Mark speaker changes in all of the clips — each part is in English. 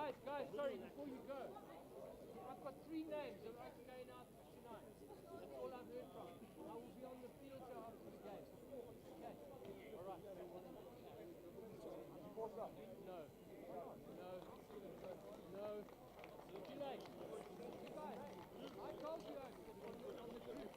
Speaker 1: Guys, sorry, before you go, I've got 3 names that are going out tonight. That's all I've heard from. I will be on the field show after the game. Okay, alright. No. Too late. Guys, I told you on the group.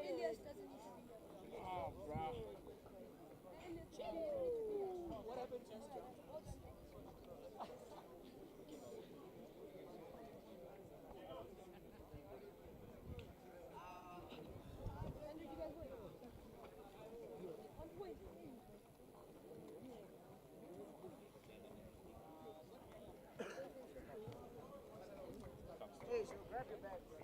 Speaker 2: Elias doesn't need to be here.
Speaker 3: Oh, bro.
Speaker 1: What happened to you?
Speaker 3: Hey, so grab your bag, bro.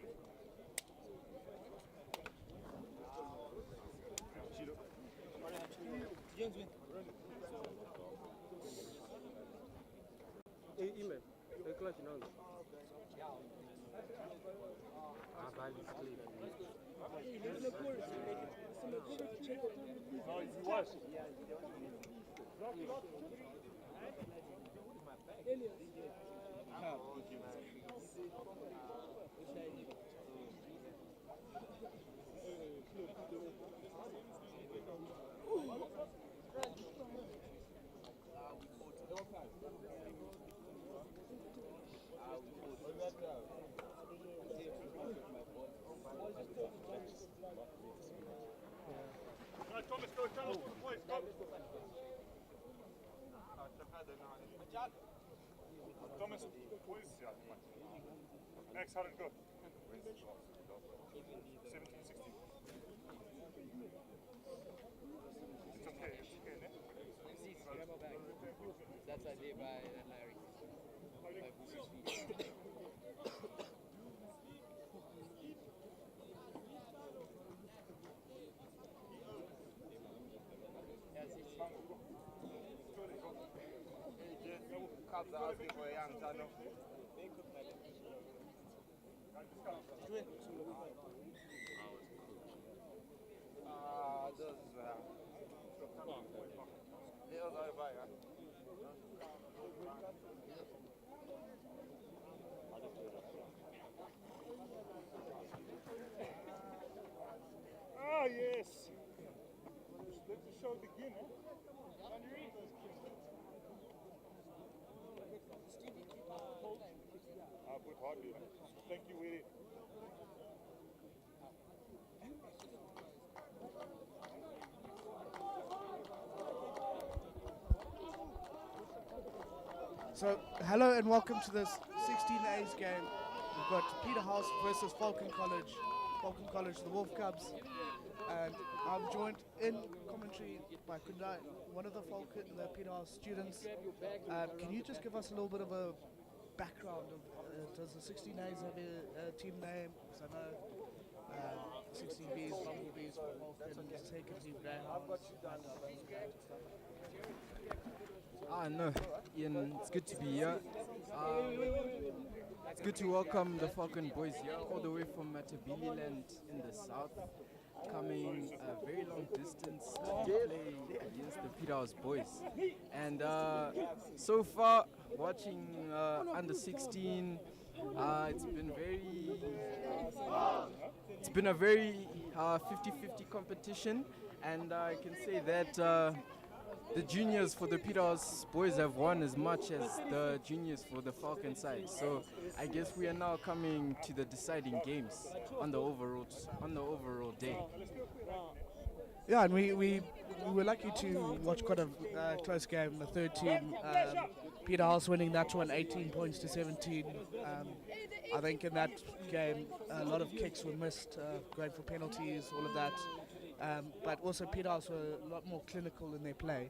Speaker 4: Email. Clash now. Vale, sleep.
Speaker 5: No, he was. Right, Thomas, go tell us what the place, go. Thomas, please. Next, how did it go? 17-16. It's okay, ne?
Speaker 1: That's idea by Larry.
Speaker 3: Cubs are asking for a young channel. Those is what Leo's over, yeah.
Speaker 5: Ah, yes. Let the show begin, eh? Put hardly. Thank you, Willie.
Speaker 6: So, hello and welcome to this 16A's game. We've got Peterhouse versus Falcon College, the Wolf Cubs. And I'm joined in commentary by Kundai, one of the Peterhouse students. Can you just give us a little bit of a background of, does the 16A's have a team name? Because I know 16B's, Bumblebees, Falcon, Taken Team Greyhounds.
Speaker 7: No, Ian, it's good to be here. It's good to welcome the Falcon boys here, all the way from Matabeleland in the south, coming a very long distance to play against the Peterhouse boys. And so far, watching under 16, it's been a very 50-50 competition, and I can say that the juniors for the Peterhouse boys have won as much as the juniors for the Falcon side. So I guess we are now coming to the deciding games on the overall day.
Speaker 6: Yeah, and we were lucky to watch quite a close game. The third team, Peterhouse winning that one 18 points to 17. I think in that game a lot of kicks were missed, going for penalties, all of that. But also Peterhouse were a lot more clinical in their play.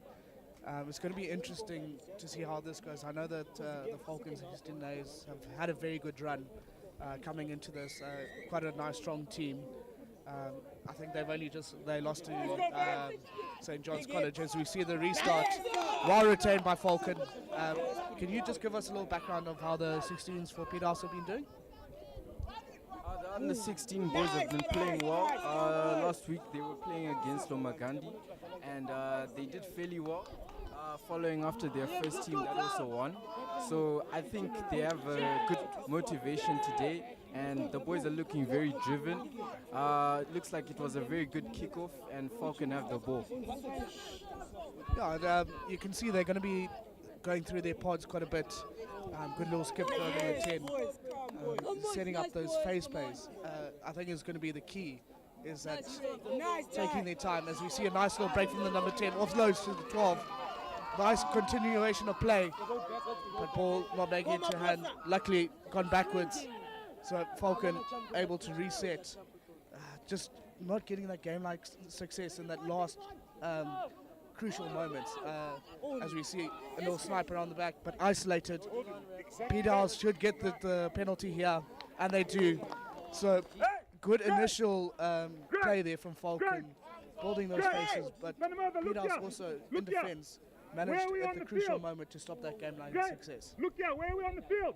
Speaker 6: It's going to be interesting to see how this goes. I know that the Falcons 16A's have had a very good run coming into this, quite a nice strong team. I think they lost to St. John's College. As we see the restart, well retained by Falcon. Can you just give us a little background of how the 16s for Peterhouse have been doing?
Speaker 7: The 16 boys have been playing well. Last week they were playing against Lomagandi and they did fairly well, following after their first team that also won. So I think they have a good motivation today and the boys are looking very driven. It looks like it was a very good kickoff and Falcon have the ball.
Speaker 6: Yeah, and, you can see they're going to be going through their pods quite a bit. Good little skip over the 10. Setting up those phase plays, I think is going to be the key. Is that taking their time as we see a nice little break from the number 10, offloads to the 12. Nice continuation of play, but ball not making it to hand. Luckily, gone backwards. So Falcon able to reset. Just not getting that game-like success in that last crucial moment. As we see a little sniper on the back, but isolated. Peterhouse should get the penalty here, and they do. So good initial play there from Falcon, building those spaces, but Peterhouse also in defence managed at the crucial moment to stop that game line success.
Speaker 5: Look here, where are we on the field?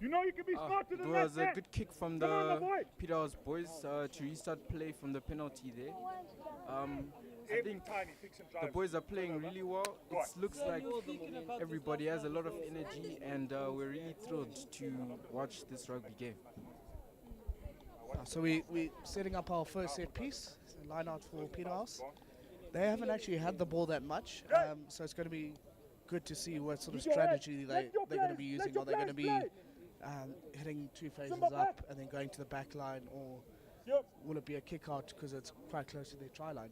Speaker 5: You know you can be smarter than
Speaker 7: It
Speaker 5: that.
Speaker 7: was a good kick from the Peterhouse boys to restart play from the penalty there. I think the boys are playing really well. It looks like everybody has a lot of energy and we're really thrilled to watch this rugby game.
Speaker 6: So we're setting up our first set piece, line out for Peterhouse. They haven't actually had the ball that much, so it's going to be good to see what sort of strategy they're going to be using. Are they going to be hitting two phases up and then going to the back line, or will it be a kick out because it's quite close to their try line?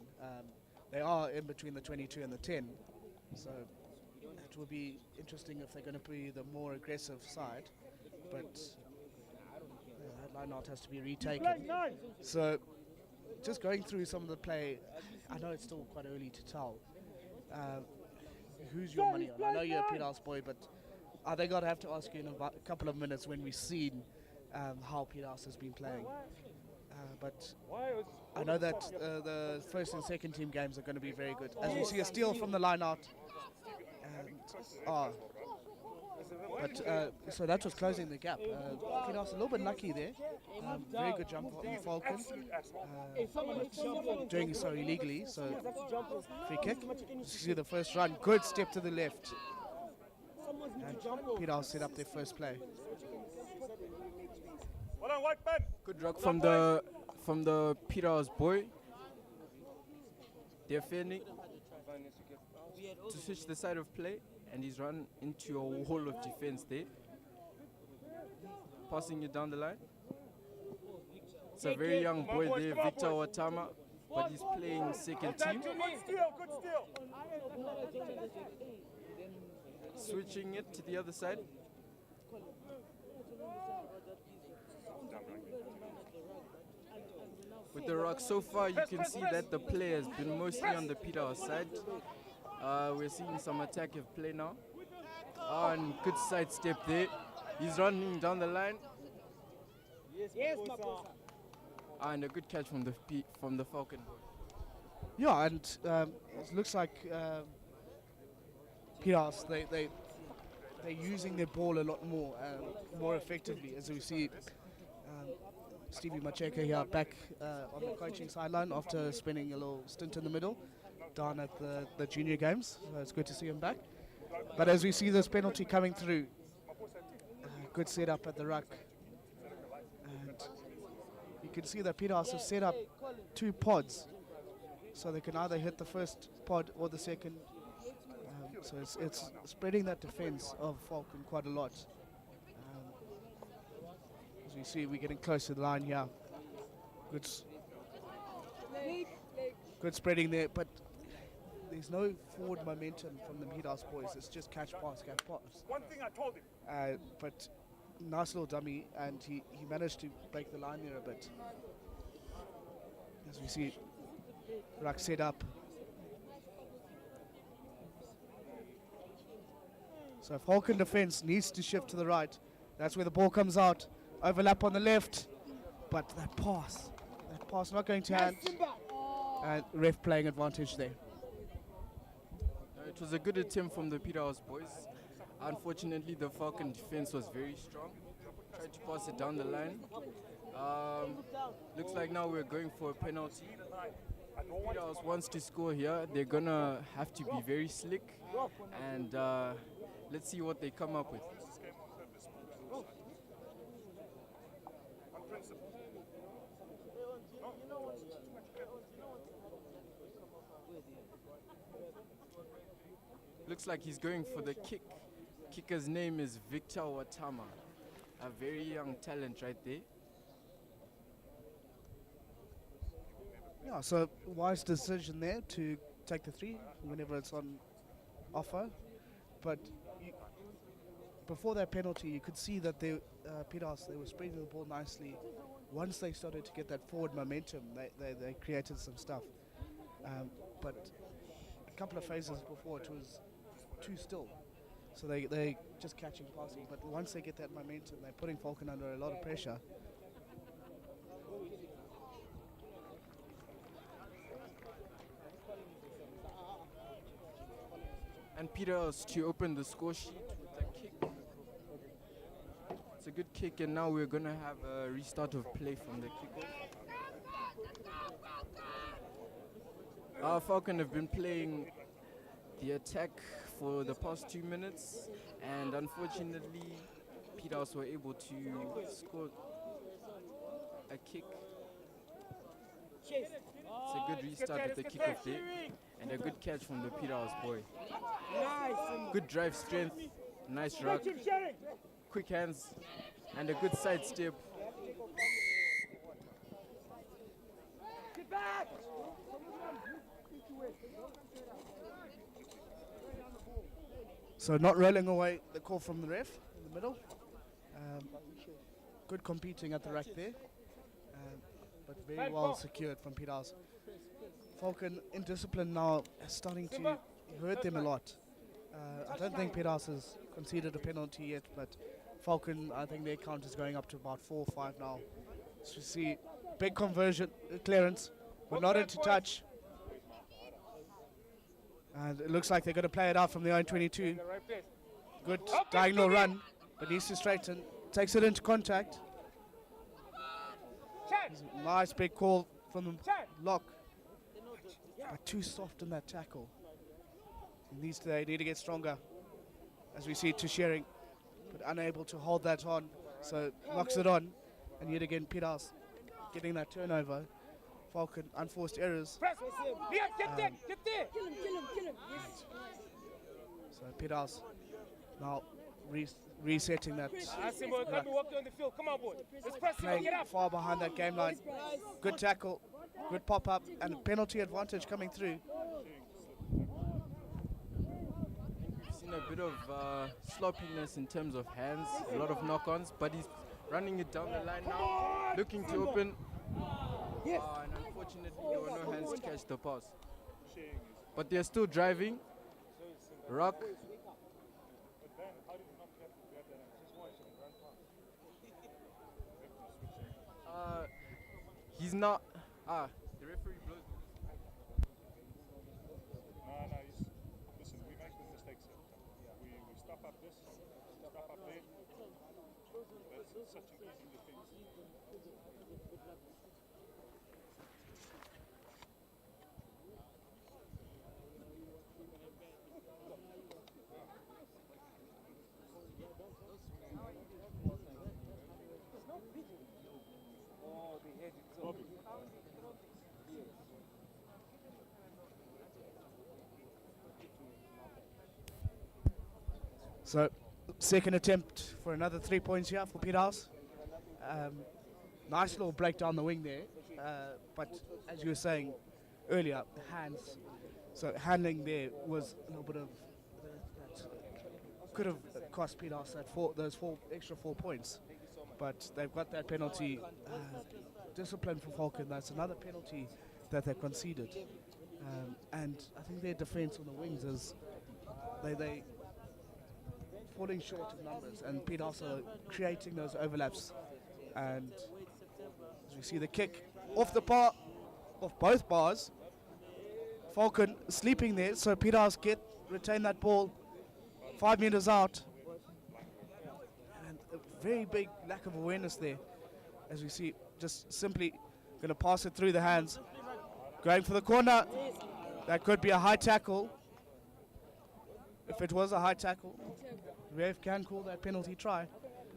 Speaker 6: They are in between the 22 and the 10, so it will be interesting if they're going to be the more aggressive side, but that line out has to be retaken. So just going through some of the play, I know it's still quite early to tell. Who's your money on? I know you're a Peterhouse boy, but are they going to have to ask you in a couple of minutes when we've seen how Peterhouse has been playing? But I know that the first and second team games are going to be very good. As we see a steal from the line out. So that was closing the gap. Peterhouse a little bit lucky there. Very good jump from Falcon. Doing so illegally, so free kick. See the first run, good step to the left. And Peterhouse set up their first play.
Speaker 5: Well done, white man.
Speaker 7: Good rock from the Peterhouse boy. They're failing to switch the side of play, and he's run into a wall of defense there. Passing it down the line. It's a very young boy there, Victor Watama, but he's playing second team.
Speaker 5: Good steal, good steal.
Speaker 7: Switching it to the other side. With the rock so far, you can see that the play has been mostly on the Peterhouse side. We're seeing some attacking play now. And good side step there. He's running down the line. And a good catch from the Falcon.
Speaker 6: Yeah, and it looks like Peterhouse, they're using their ball a lot more effectively, as we see Stevie Macheka here back on the coaching sideline after spending a little stint in the middle down at the junior games. So it's good to see him back. But as we see this penalty coming through, good setup at the ruck. And you can see that Peterhouse has set up two pods, so they can either hit the first pod or the second. So it's spreading that defense of Falcon quite a lot. As we see, we're getting close to the line here. Good spreading there, but there's no forward momentum from the Peterhouse boys. It's just catch, pass, catch, pass.
Speaker 5: One thing I told him.
Speaker 6: But nice little dummy, and he managed to break the line there a bit. As we see, ruck set up. So Falcon defense needs to shift to the right. That's where the ball comes out. Overlap on the left, but that pass not going to hand. And ref playing advantage there.
Speaker 7: It was a good attempt from the Peterhouse boys. Unfortunately, the Falcon defense was very strong. tried to pass it down the line. Looks like now we're going for a penalty. Peterhouse wants to score here. They're gonna have to be very slick, and let's see what they come up with. Looks like he's going for the kick. Kicker's name is Victor Watama, a very young talent right there.
Speaker 6: Yeah, so wise decision there to take the 3 whenever it's on offer. But before that penalty, you could see that Peterhouse, they were spreading the ball nicely. Once they started to get that forward momentum, they created some stuff. But a couple of phases before, it was too still. So they just catching passing. But once they get that momentum, they're putting Falcon under a lot of pressure.
Speaker 7: And Peterhouse to open the score sheet with a kick. It's a good kick, and now we're gonna have a restart of play from the kickoff. Falcon have been playing the attack for the past 2 minutes, and unfortunately Peterhouse were able to score a kick. It's a good restart with the kickoff there, and a good catch from the Peterhouse boy. Good drive strength, nice ruck, quick hands, and a good side step.
Speaker 6: So not rolling away the call from the ref in the middle. Good competing at the rack there, but very well secured from Peterhouse. Falcon in discipline now is starting to hurt them a lot. I don't think Peterhouse has conceded a penalty yet, but Falcon, I think their count is going up to about 4 or 5 now. So you see big conversion, clearance, but not into touch. And it looks like they're going to play it out from the own 22. Good diagonal run, but needs to straighten. Takes it into contact. Nice big call from the lock. But too soft in that tackle. They need to get stronger. As we see Tisharing, but unable to hold that on. So knocks it on. And yet again, Peterhouse getting that turnover. Falcon, unforced errors.
Speaker 1: Get there!
Speaker 2: Kill him. Yes.
Speaker 6: So Peterhouse now resetting that.
Speaker 1: Let me walk you on the field. Come on, boy. Let's press him.
Speaker 6: Playing
Speaker 1: Get up.
Speaker 6: far behind that game line. Good tackle, good pop up, and a penalty advantage coming through.
Speaker 7: We've seen a bit of sloppiness in terms of hands, a lot of knock-ons, but he's running it down the line now, looking to open. And unfortunately, there were no hands to catch the pass. But they're still driving. Rock. He's not. The referee blows.
Speaker 5: No, listen, we make the mistakes here. We stop up this, stop up there. That's such an easy defense.
Speaker 6: So, second attempt for another 3 points here for Peterhouse. Nice little break down the wing there. But as you were saying earlier, hands. So handling there was a little bit of that could have cost Peterhouse those extra 4 points. But they've got that penalty. Discipline for Falcon. That's another penalty that they conceded. And I think their defence on the wings is they falling short of numbers, and Peterhouse are creating those overlaps. And as we see the kick off both bars, Falcon sleeping there, so Peterhouse retain that ball 5 meters out. And a very big lack of awareness there, as we see, just simply going to pass it through the hands, going for the corner. That could be a high tackle. If it was a high tackle, ref can call that penalty try.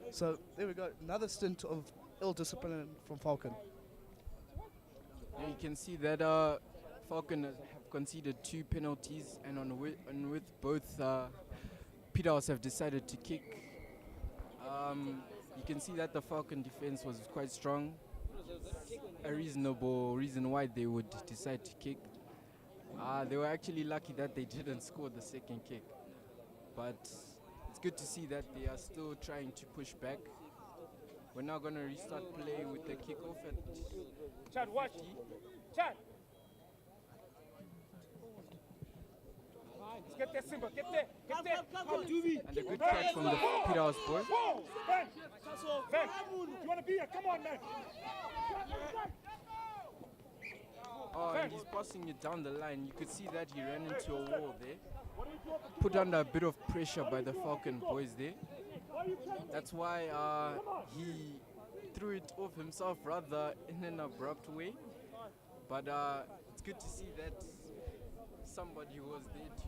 Speaker 6: So there we go, another stint of ill discipline from Falcon.
Speaker 7: Yeah, you can see that Falcon have conceded 2 penalties, and with both Peterhouse have decided to kick. You can see that the Falcon defense was quite strong. A reasonable reason why they would decide to kick. They were actually lucky that they didn't score the second kick. But it's good to see that they are still trying to push back. We're now going to restart play with the kickoff at
Speaker 3: Chad, watch. Chad. Get there, Simba. Get there. Get there.
Speaker 7: and a good catch from the Peterhouse boy.
Speaker 5: Whoa! Ben! Ben! You want to be here? Come on, man!
Speaker 7: Oh, and he's passing it down the line. You could see that he ran into a wall there. Put under a bit of pressure by the Falcon boys there. That's why he threw it off himself rather in an abrupt way. But it's good to see that somebody was there to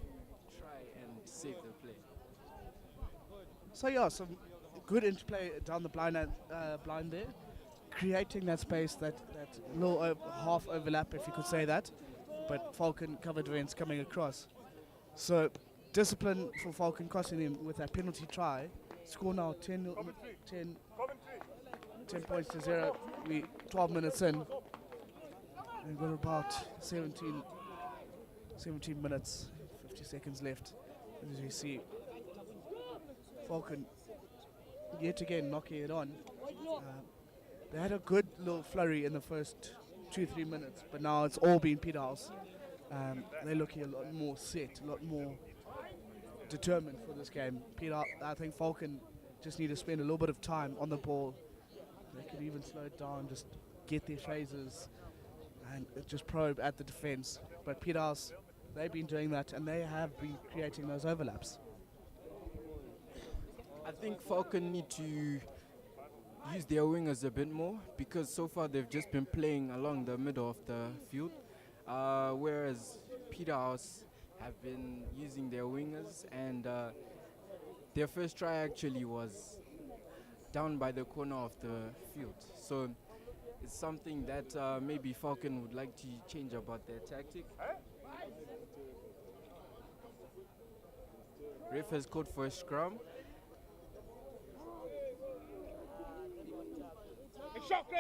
Speaker 7: try and save the play.
Speaker 6: So yeah, some good interplay down the blind there, creating that space, that little half overlap, if you could say that. But Falcon covered Vance coming across. So discipline for Falcon costing him with that penalty try. Score now 10 points to 0. We 12 minutes in. We've got about 17 minutes, 50 seconds left. As you see, Falcon yet again knocking it on. They had a good little flurry in the first 2-3 minutes, but now it's all been Peterhouse. They're looking a lot more set, a lot more determined for this game. I think Falcon just need to spend a little bit of time on the ball. They could even slow it down, just get their phases and just probe at the defense. But Peterhouse, they've been doing that and they have been creating those overlaps.
Speaker 7: I think Falcon need to use their wingers a bit more, because so far they've just been playing along the middle of the field, whereas Peterhouse have been using their wingers, and their first try actually was down by the corner of the field. So it's something that maybe Falcon would like to change about their tactic. Ref has called for a scrum.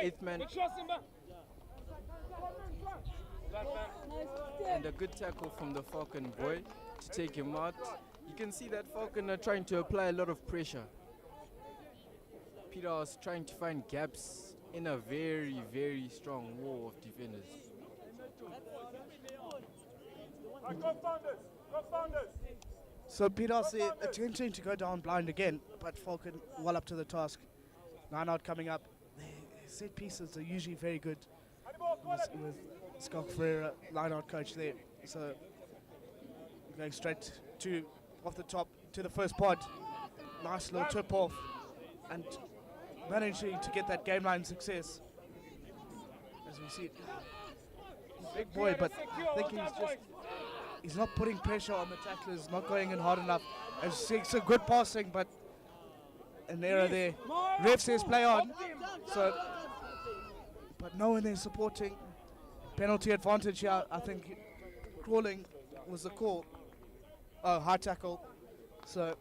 Speaker 7: Eighth man. And a good tackle from the Falcon boy to take him out. You can see that Falcon are trying to apply a lot of pressure. Peterhouse trying to find gaps in a very, very strong wall of defenders.
Speaker 6: So Peterhouse attempting to go down blind again, but Falcon well up to the task. 9 out coming up. Set pieces are usually very good with Scott Ferreira, line-out coach there. So going straight to off the top to the first pod. Nice little tip off and managing to get that game line success. As we see, big boy, but I think he's not putting pressure on the tacklers, not going in hard enough. As you see, it's a good passing, but an error there. Ref says play on. So, but no one there supporting. Penalty advantage here. I think crawling was the call. Oh, high tackle. So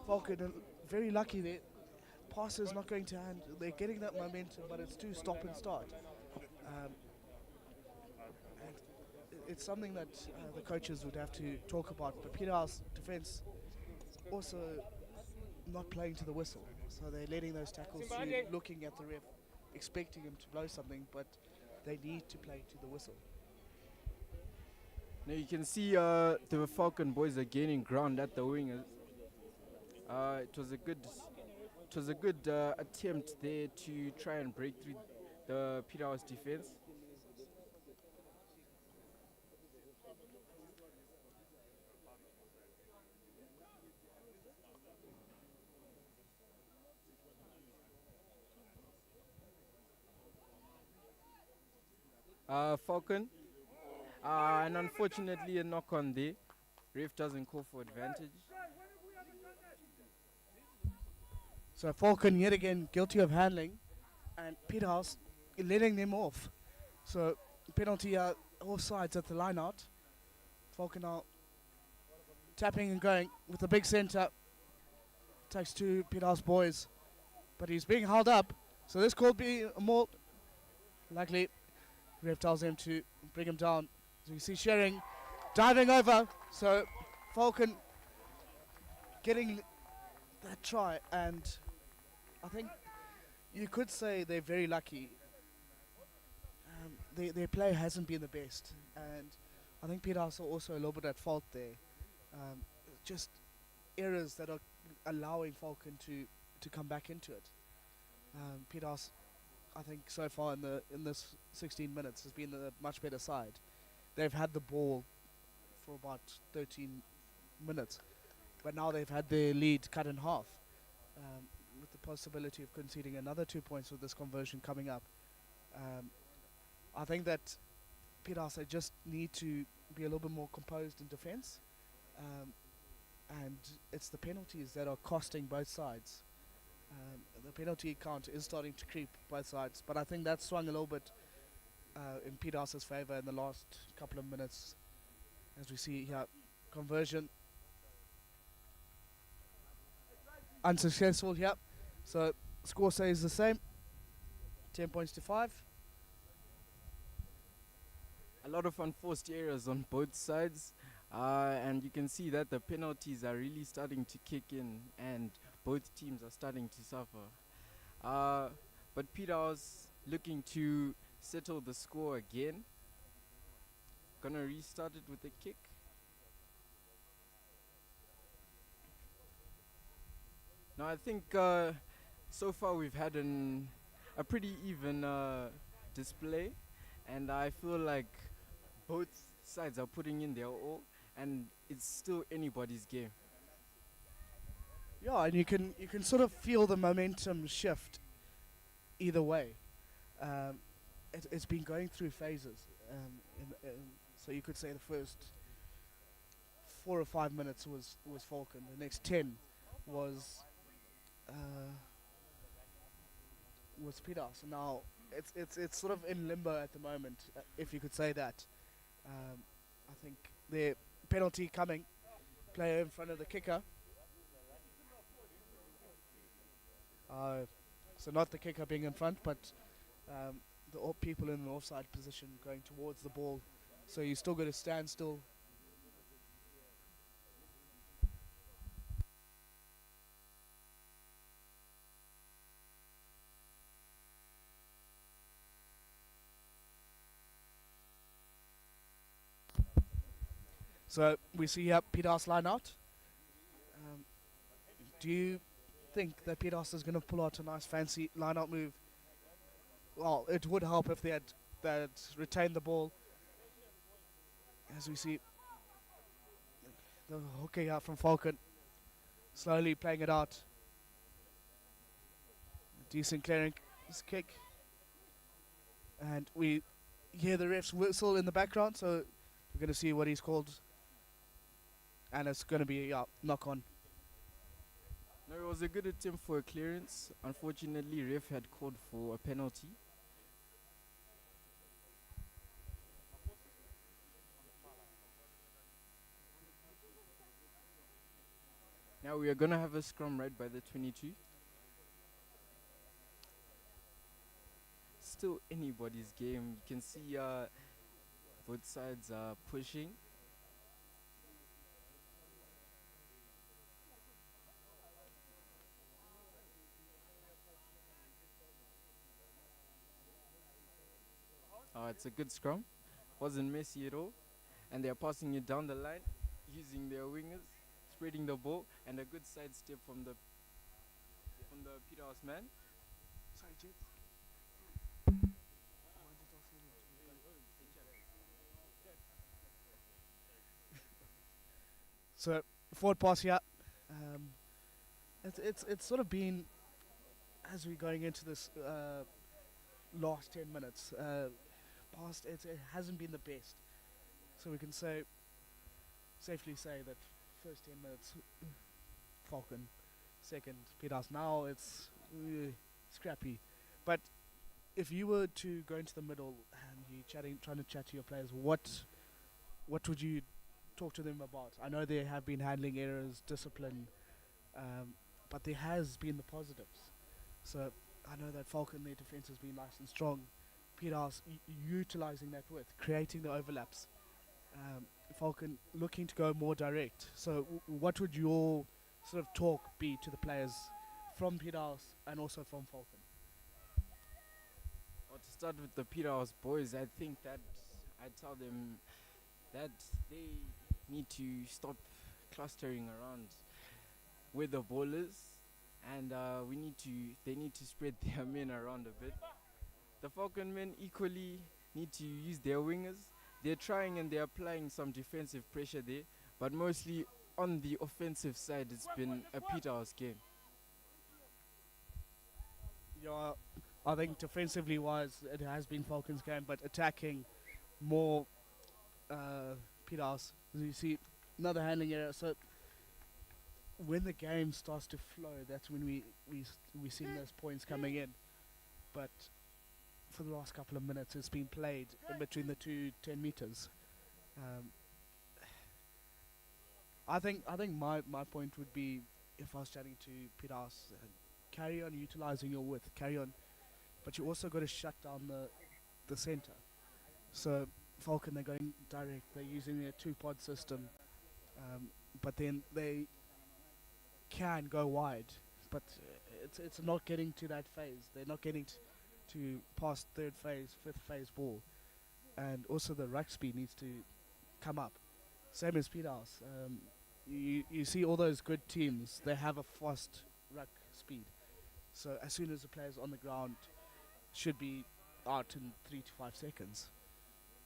Speaker 6: Falcon very lucky there. Pass is not going to hand. They're getting that momentum, but it's too stop and start. And it's something that the coaches would have to talk about. But Peterhouse defense also not playing to the whistle. So they're letting those tackles through, looking at the ref, expecting him to blow something, but they need to play to the whistle.
Speaker 7: Now you can see the Falcon boys are gaining ground at the wingers. It was a good attempt there to try and break through the Peterhouse defense. Falcon. And unfortunately, a knock on there. Ref doesn't call for advantage.
Speaker 6: So Falcon yet again guilty of handling, and Peterhouse letting them off. So penalty offsides at the line out. Falcon now tapping and going with the big centre. Takes two Peterhouse boys, but he's being held up. So this could be more likely. Ref tells him to bring him down. So you see Shering diving over. So Falcon getting that try, and I think you could say they're very lucky. Their play hasn't been the best, and I think Peterhouse are also a little bit at fault there. Just errors that are allowing Falcon to come back into it. Peterhouse, I think so far in this 16 minutes has been the much better side. They've had the ball for about 13 minutes, but now they've had their lead cut in half, with the possibility of conceding another 2 points with this conversion coming up. I think that Peterhouse just need to be a little bit more composed in defence, and it's the penalties that are costing both sides. The penalty count is starting to creep both sides, but I think that swung a little bit in Peterhouse's favour in the last couple of minutes, as we see here. Conversion unsuccessful here, so score stays the same, 10 points to 5.
Speaker 7: A lot of unforced errors on both sides, and you can see that the penalties are really starting to kick in, and both teams are starting to suffer. But Peterhouse looking to settle the score again. Gonna restart it with a kick. Now I think so far we've had a pretty even display, and I feel like both sides are putting in their all, and it's still anybody's game.
Speaker 6: Yeah, and you can sort of feel the momentum shift either way. It's been going through phases. So you could say the first 4 or 5 minutes was Falcon. The next 10 was Peterhouse. Now it's sort of in limbo at the moment, if you could say that. I think the penalty coming, player in front of the kicker. So not the kicker being in front, but the people in the offside position going towards the ball. So you still got to stand still. So we see here Peterhouse line out. Do you think that Peterhouse is going to pull out a nice fancy line out move? Well, it would help if they had retained the ball. As we see the hooking out from Falcon, slowly playing it out. Decent clearing kick. And we hear the ref's whistle in the background, so we're going to see what he's called. And it's going to be knock on.
Speaker 7: No, it was a good attempt for a clearance. Unfortunately, ref had called for a penalty. Now we are going to have a scrum right by the 22. Still anybody's game. You can see both sides are pushing. It's a good scrum. Wasn't messy at all. And they're passing it down the line using their wingers, spreading the ball, and a good side step from the Peterhouse man.
Speaker 6: Sorry, Jet. So forward pass here. It's sort of been, as we're going into this last 10 minutes, past, it hasn't been the best. So we can safely say that first 10 minutes, Falcon, second, Peterhouse. Now it's scrappy. But if you were to go into the middle and you trying to chat to your players, what would you talk to them about? I know they have been handling errors, discipline, but there has been the positives. So I know that Falcon, their defense has been nice and strong. Peterhouse utilizing that width, creating the overlaps. Falcon looking to go more direct. So what would your sort of talk be to the players from Peterhouse and also from Falcon?
Speaker 7: Well, to start with the Peterhouse boys, I think that I tell them that they need to stop clustering around where the ball is, and they need to spread their men around a bit. The Falcon men equally need to use their wingers. They're trying and they're applying some defensive pressure there, but mostly on the offensive side, it's been a Peterhouse game.
Speaker 6: Yeah, I think defensively wise, it has been Falcon's game, but attacking more Peterhouse. As you see, another handling error. So when the game starts to flow, that's when we see those points coming in. But for the last couple of minutes, it's been played in between the 10 meters. I think my point would be, if I was chatting to Peterhouse, carry on utilizing your width, carry on, but you also got to shut down the center. So Falcon, they're going direct, they're using their 2-pod system, but then they can go wide, but it's not getting to that phase. They're not getting to past third phase, fifth phase ball, and also the ruck speed needs to come up. Same as Peterhouse. You see all those good teams, they have a fast ruck speed. So as soon as the player's on the ground, should be out in 3 to 5 seconds.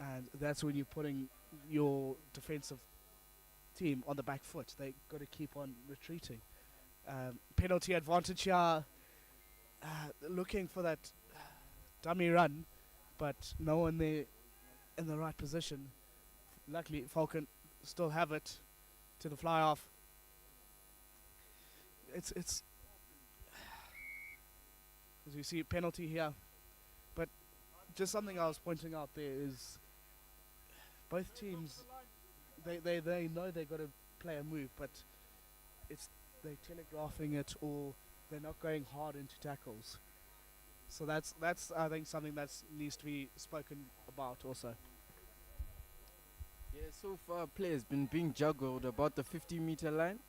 Speaker 6: And that's when you're putting your defensive team on the back foot. They got to keep on retreating. Penalty advantage here. Looking for that dummy run, but no one there in the right position. Luckily, Falcon still have it to the fly off. It's as you see, penalty here. But just something I was pointing out there is both teams, they know they got to play a move, but they're telegraphing it, or they're not going hard into tackles. So that's I think something that needs to be spoken about also.
Speaker 7: Yeah, so far play has been being juggled about the 50-meter line,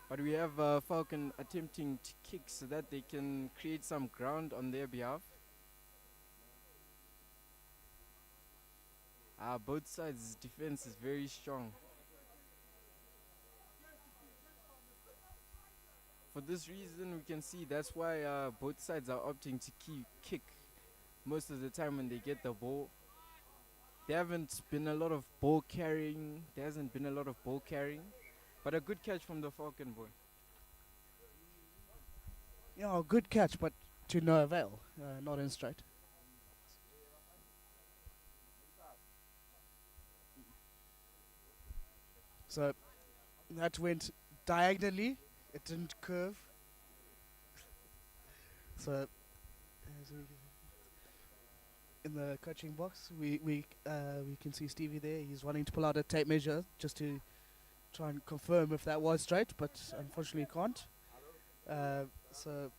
Speaker 7: but we have Falcon attempting to kick so that they can create some ground on their behalf. Both sides' defense is very strong. For this reason, we can see that's why both sides are opting to kick most of the time when they get the ball. There hasn't been a lot of ball carrying, but a good catch from the Falcon boy.
Speaker 6: Yeah, a good catch, but to no avail. Not in straight. So that went diagonally. It didn't curve. So as we in the coaching box, we can see Stevie there. He's wanting to pull out a tape measure just to try and confirm if that was straight, but unfortunately can't. So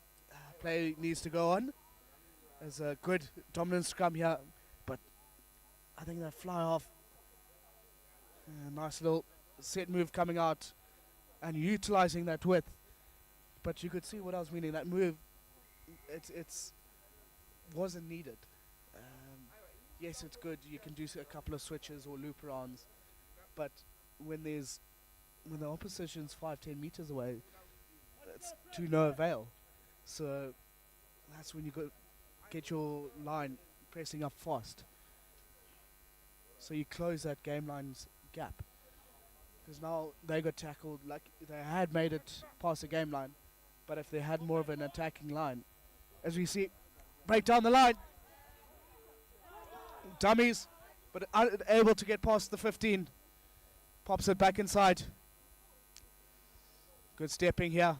Speaker 6: play needs to go on. There's a good dominant scrum here, but I think that fly off. Nice little set move coming out and utilizing that width. But you could see what I was meaning. That move, it's wasn't needed. Yes, it's good. You can do a couple of switches or loop-arounds, but when the opposition's 5-10 meters away, it's to no avail. So that's when you get your line pressing up fast. So you close that game line's gap. Because now they got tackled, like they had made it past the game line, but if they had more of an attacking line, as we see, break down the line. dummies, but unable to get past the 15. Pops it back inside. Good stepping here.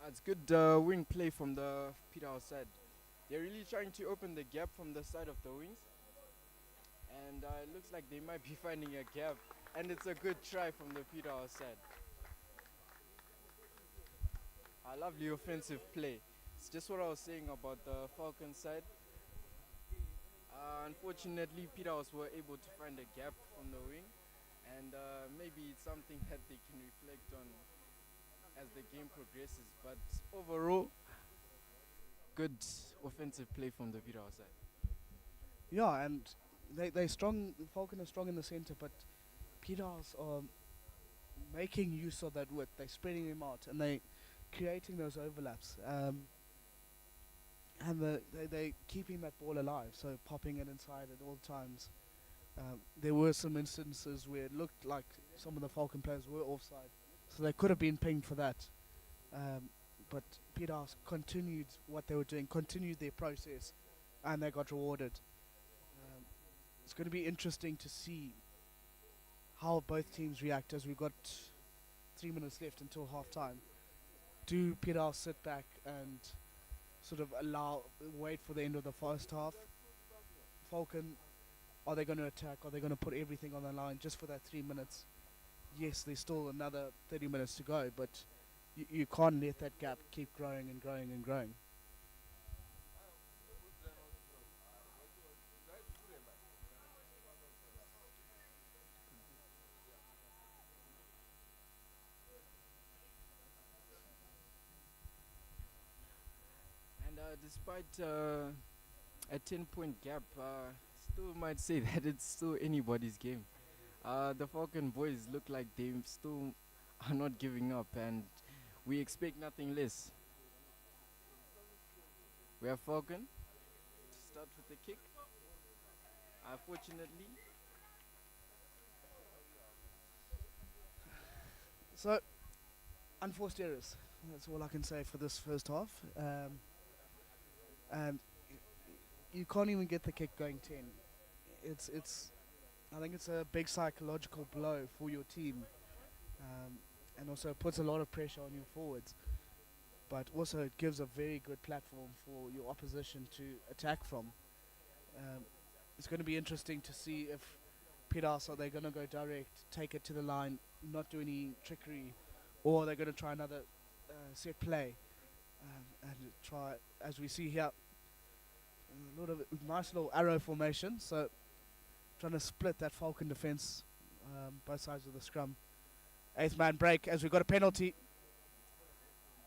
Speaker 7: It's good wing play from the Peterhouse side. They're really trying to open the gap from the side of the wings. And it looks like they might be finding a gap. And it's a good try from the Peterhouse side. A lovely offensive play. It's just what I was saying about the Falcon side. Unfortunately, Peterhouse were able to find a gap from the wing. And maybe it's something that they can reflect on as the game progresses. But overall, good offensive play from the Peterhouse side.
Speaker 6: Yeah, and they strong. Falcon are strong in the center, but Peterhouse are making use of that width. They're spreading them out and they creating those overlaps. And they keeping that ball alive, so popping it inside at all times. There were some instances where it looked like some of the Falcon players were offside, so they could have been pinged for that. But Peterhouse continued what they were doing, continued their process, and they got rewarded. It's going to be interesting to see how both teams react as we've got 3 minutes left until half time. Do Peterhouse sit back and sort of wait for the end of the first half? Falcon, are they going to attack? Are they going to put everything on the line just for that 3 minutes? Yes, there's still another 30 minutes to go, but you can't let that gap keep growing and growing and growing.
Speaker 7: And despite a 10-point gap, still might say that it's still anybody's game. The Falcon boys look like they still are not giving up, and we expect nothing less. We have Falcon to start with the kick. Fortunately,
Speaker 6: So, unforced errors. That's all I can say for this first half. And you can't even get the kick going 10. I think it's a big psychological blow for your team, and also it puts a lot of pressure on your forwards. But also it gives a very good platform for your opposition to attack from. It's going to be interesting to see if Peterhouse, are they going to go direct, take it to the line, not do any trickery, or are they going to try another set play and try, as we see here, a lot of nice little arrow formation. So trying to split that Falcon defense, both sides of the scrum. 8th man break as we've got a penalty.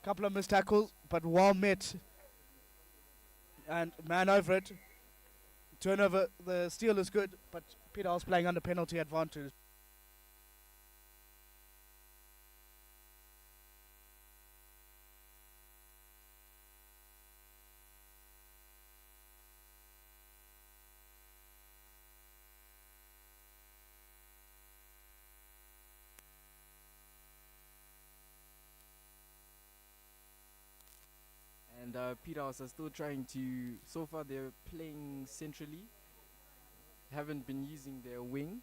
Speaker 6: Couple of missed tackles, but well met. And man over it. Turnover, the steal is good, but Peterhouse playing under penalty advantage.
Speaker 7: and Peterhouse are still trying to. So far, they're playing centrally. Haven't been using their wing.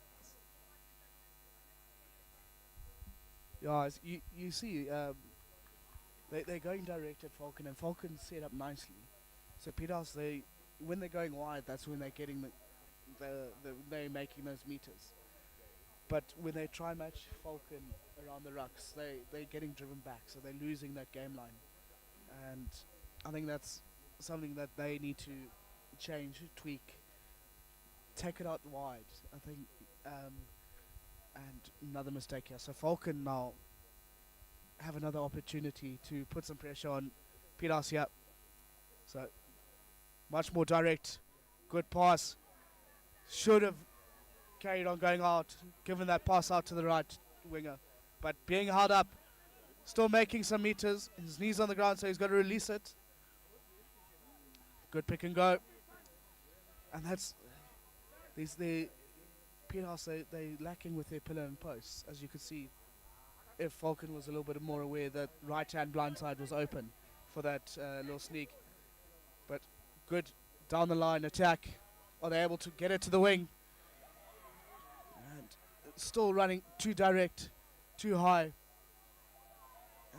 Speaker 6: Yeah, you see, they're going direct at Falcon, and Falcon set up nicely. So Peterhouse, when they're going wide, that's when they're getting they're making those meters. But when they try and match Falcon around the rucks, they're getting driven back, so they're losing that game line. And I think that's something that they need to change, tweak, take it out wide, I think. And another mistake here. So Falcon now have another opportunity to put some pressure on Peterhouse here. So much more direct, good pass. Should have carried on going out, given that pass out to the right winger. But being held up, still making some meters. His knees on the ground, so he's got to release it. Good pick and go. And that's the Peterhouse, they're lacking with their pillar and posts, as you could see. If Falcon was a little bit more aware that right hand blind side was open for that little sneak. But good down the line attack. Are they able to get it to the wing? And still running too direct, too high.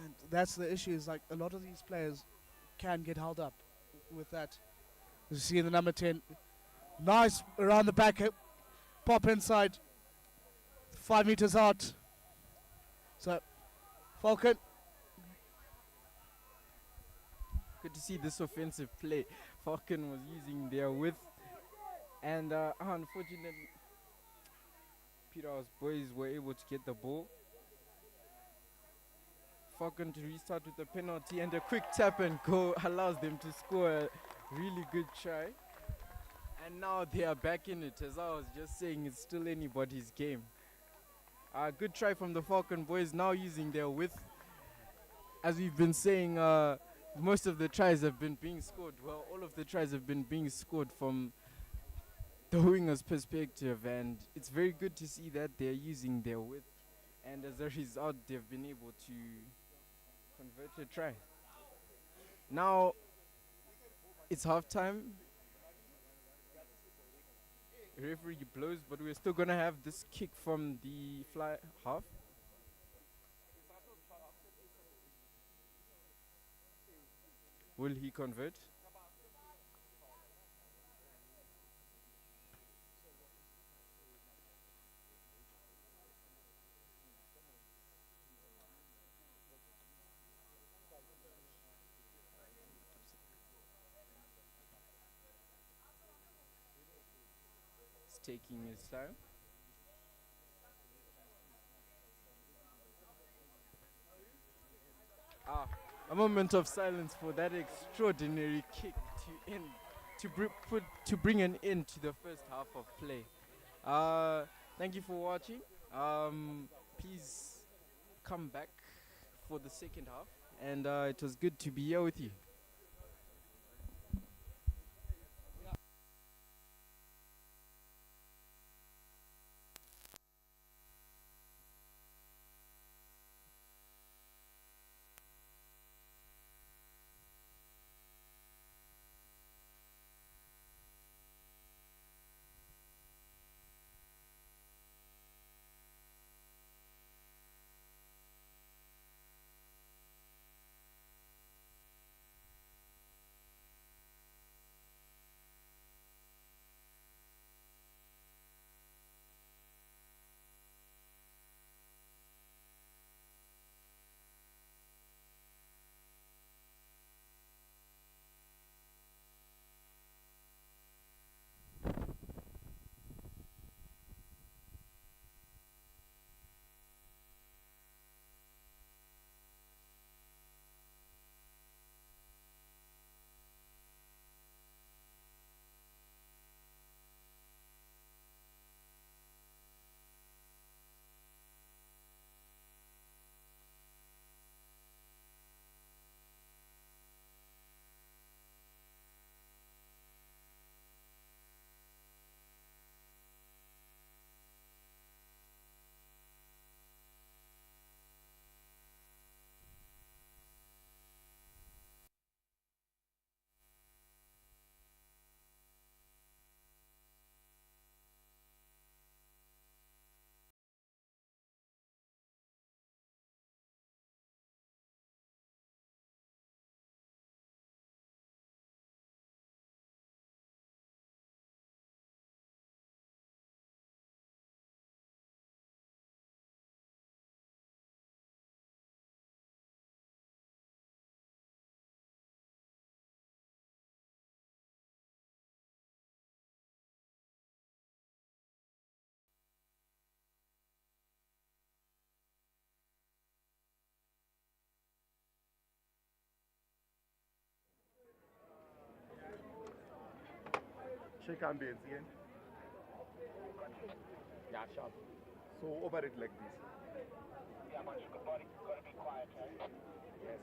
Speaker 6: And that's the issue, is like a lot of these players can get held up with that. You see the number 10. Nice around the back, pop inside. 5 meters out. So, Falcon.
Speaker 7: Good to see this offensive play. Falcon was using their width. And unfortunately, Peterhouse boys were able to get the ball. Falcon to restart with a penalty, and a quick tap and go allows them to score a really good try. And now they are back in it. As I was just saying, it's still anybody's game. Good try from the Falcon boys, now using their width. As we've been saying, most of the tries have been being scored. Well, all of the tries have been being scored from the winger's perspective, and it's very good to see that they're using their width. And as a result, they've been able to convert a try. Now, it's halftime. Referee blows, but we're still going to have this kick from the fly half. Will he convert? He's taking his time. A moment of silence for that extraordinary kick to end, to bring an end to the first half of play. Thank you for watching. Please come back for the second half, and it was good to be here with you.
Speaker 8: Shake ambience again.
Speaker 3: Yeah, sharp.
Speaker 8: So over it like this.
Speaker 3: Yeah, but you got to be quiet, right?
Speaker 8: Yes, yes.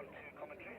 Speaker 3: on to commentary.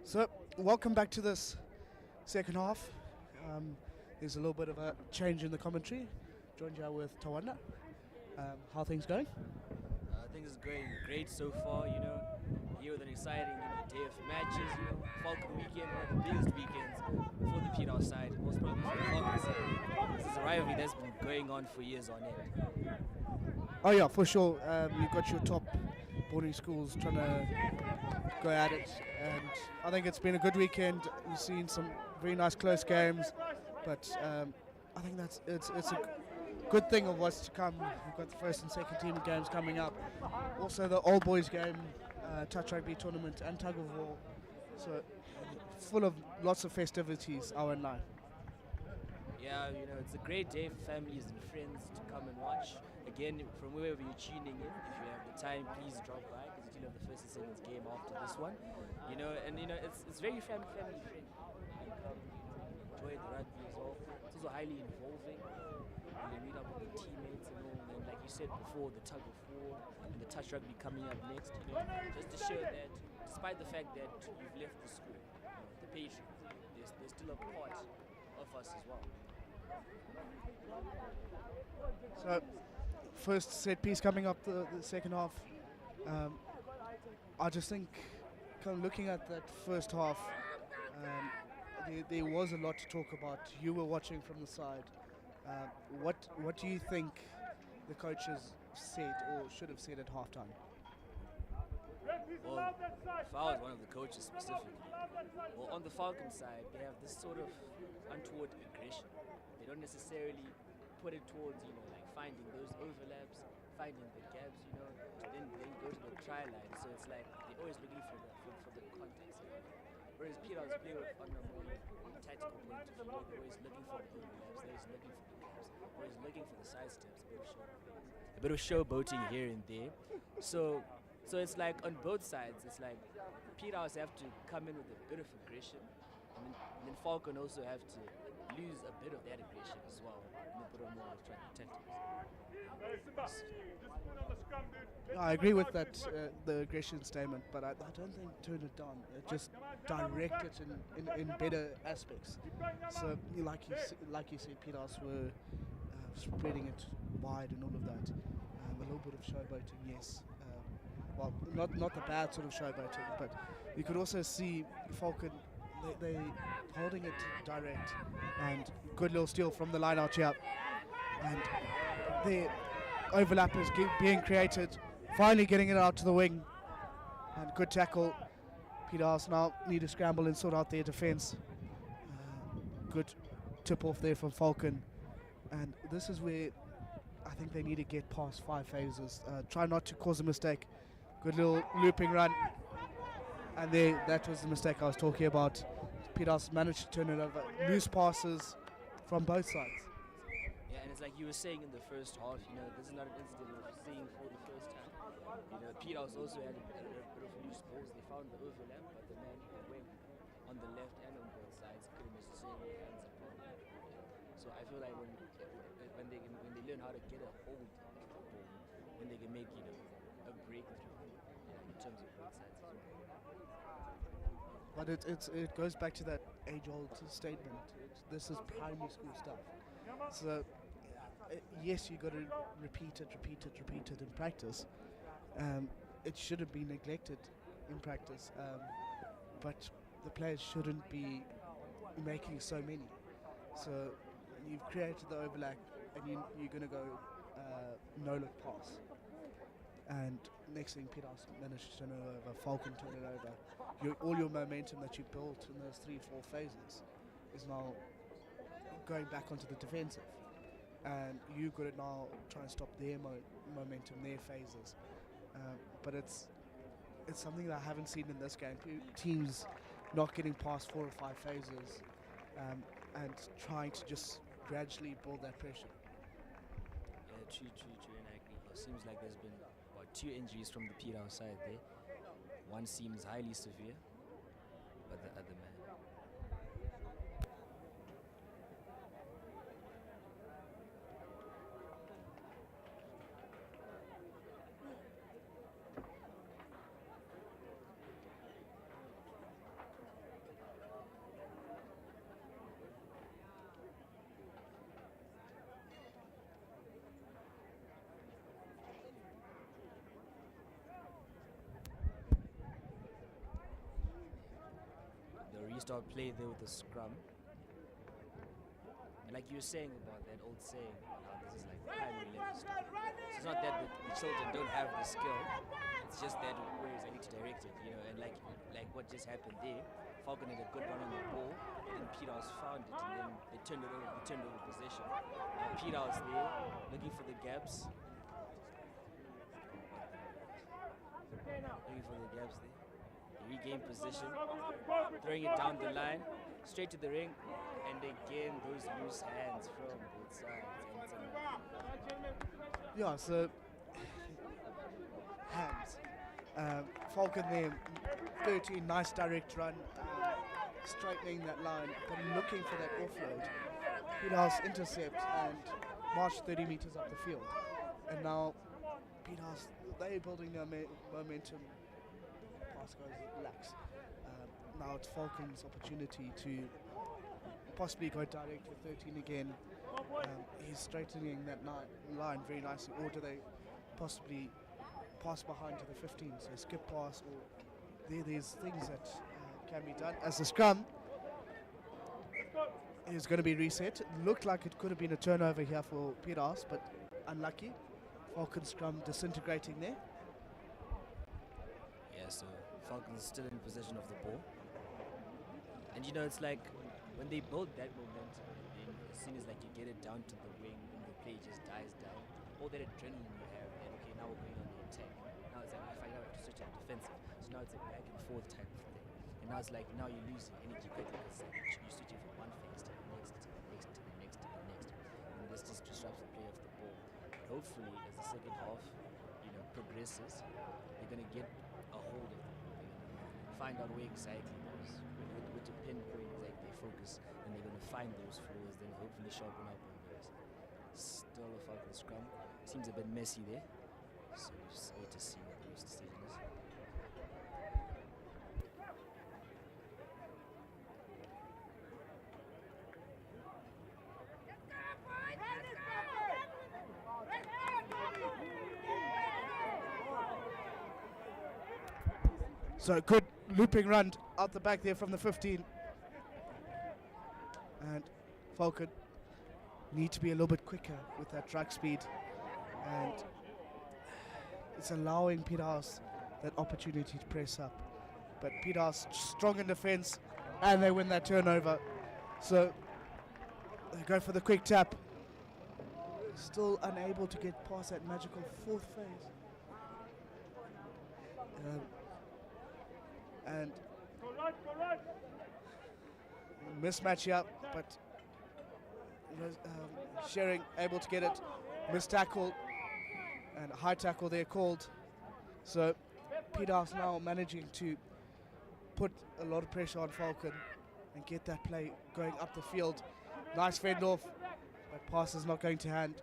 Speaker 6: So, welcome back to this second half. There's a little bit of a change in the commentary. Joined you with Tawanda. How are things going?
Speaker 9: Things is going great so far, you know. Here with an exciting day of matches, you know. Falcon weekend, one of the biggest weekends for the Peterhouse side, most probably for the Falcon side. This is a rivalry that's been going on for years on end.
Speaker 6: Oh yeah, for sure. You've got your top boarding schools trying to go at it, and I think it's been a good weekend. You've seen some very nice close games, but I think it's a good thing of what's to come. We've got the first and second team games coming up. Also the old boys game, touch rugby tournament and tug of war. So full of lots of festivities, our night.
Speaker 9: Yeah, you know, it's a great day for families and friends to come and watch. Again, from wherever you're tuning in, if you have the time, please drop by, because you have the first and second game after this one. You know, and you know, it's very family friendly. You come, enjoy the rugby as well. It's also highly involving. You meet up with the teammates and all, and like you said before, the tug of war and the touch rugby coming up next, you know, just to show that despite the fact that you've left the school, you know, the patrons, they're still a part of us as well.
Speaker 6: So first set piece coming up the second half. I just think, kind of looking at that first half, there was a lot to talk about. You were watching from the side. What do you think the coaches said or should have said at halftime?
Speaker 9: Well, if I was one of the coaches specifically, well, on the Falcon side, they have this sort of untoward aggression. They don't necessarily put it towards, you know, like finding those overlaps, finding the gaps, you know, to then go to the try line. So it's like they're always looking for the context. You know? Whereas Peterhouse play with on a more tactical point of view, they're always looking for the overlaps, they're always looking for the gaps, always looking for the side steps, a bit of showboating here and there. So it's like on both sides, it's like Peterhouse have to come in with a bit of aggression, and then Falcon also have to lose a bit of that aggression as well, and a bit of more tactics.
Speaker 6: I agree with that, the aggression statement, but I don't think turn it down. Just direct it in better aspects. So, like you said, Peterhouse were spreading it wide and all of that. A little bit of showboating, yes. Well, not the bad sort of showboating, but you could also see Falcon, they holding it direct, and good little steal from the line out here, and the overlap is being created, finally getting it out to the wing, and good tackle. Peterhouse now need to scramble and sort out their defence. Good tip off there from Falcon, and this is where I think they need to get past 5 phases. Try not to cause a mistake. Good little looping run, and that was the mistake I was talking about. Peterhouse managed to turn it over. Loose passes from both sides.
Speaker 9: Yeah, and it's like you were saying in the first half, you know, this is not an incident we're seeing for the first time. Peterhouse also had a bit of loose balls. They found the overlap, but the man went on the left and on both sides couldn't necessarily answer properly. So I feel like when they learn how to get a hold of the ball, then they can make a breakthrough in terms of both sides as well.
Speaker 6: But it goes back to that age-old statement. This is primary school stuff. So yes, you got to repeat it in practice. It shouldn't be neglected in practice, but the players shouldn't be making so many. So you've created the overlap, and you're going to go no-look pass. And next thing, Peterhouse managed to turn it over, Falcon turned it over. All your momentum that you built in those 3-4 phases is now going back onto the defensive. And you've got to now try and stop their momentum, their phases. But it's something that I haven't seen in this game. Teams not getting past 4 or 5 phases and trying to just gradually build that pressure.
Speaker 9: Yeah, true, and I agree. It seems like there's been about 2 injuries from the Peterhouse side there. One seems highly severe, but the other man. Restart play there with the scrum. And like you were saying about that old saying, this is like primary level stuff. So it's not that the children don't have the skill, it's just that where is I need to direct it, and like what just happened there. Falcon had a good run on the ball, then Peterhouse found it, and then they turned over possession. Peterhouse there, looking for the gaps. Looking for the gaps there. Regain position, throwing it down the line, straight to the ring, and again those loose hands from both sides.
Speaker 6: Yeah, so hands. Falcon there, 13, nice direct run, straightening that line, but looking for that offload. Peterhouse intercept and march 30 meters up the field. And now Peterhouse, they're building their momentum. Goes lax. Now it's Falcon's opportunity to possibly go direct with 13 again. He's straightening that line very nicely, or do they possibly pass behind to the 15? So skip pass, or there's things that can be done. As the scrum is going to be reset. It looked like it could have been a turnover here for Peterhouse, but unlucky. Falcon scrum disintegrating there.
Speaker 9: Yeah, so Falcon's still in possession of the ball. And it's like when they build that momentum, and as soon as you get it down to the wing and the play just dies down, all that adrenaline you have, and okay, now we're going on the attack. Now it's like I find out to switch to defensive. So now it's a back and forth type of thing. And now it's like now you're losing energy quickly because you're switching from one phase to the next, to the next, to the next, to the next. And this just disrupts the play of the ball. But hopefully, as the second half, progresses, they're going to get a hold of it. Find out where exactly those, with the pinpoint exactly they focus, and they're going to find those flaws, then hopefully sharpen up on those. Still a Falcon scrum. Seems a bit messy there, so we'll just wait to see what the next decision is.
Speaker 6: So good looping run out the back there from the 15. And Falcon need to be a little bit quicker with that track speed. And it's allowing Peterhouse that opportunity to press up. But Peterhouse strong in defense, and they win that turnover. So they go for the quick tap. Still unable to get past that magical 4th phase. And mismatch here, but Sharing able to get it, missed tackle, and a high tackle there called. So Peterhouse now managing to put a lot of pressure on Falcon and get that play going up the field. Nice fend off, but pass is not going to hand.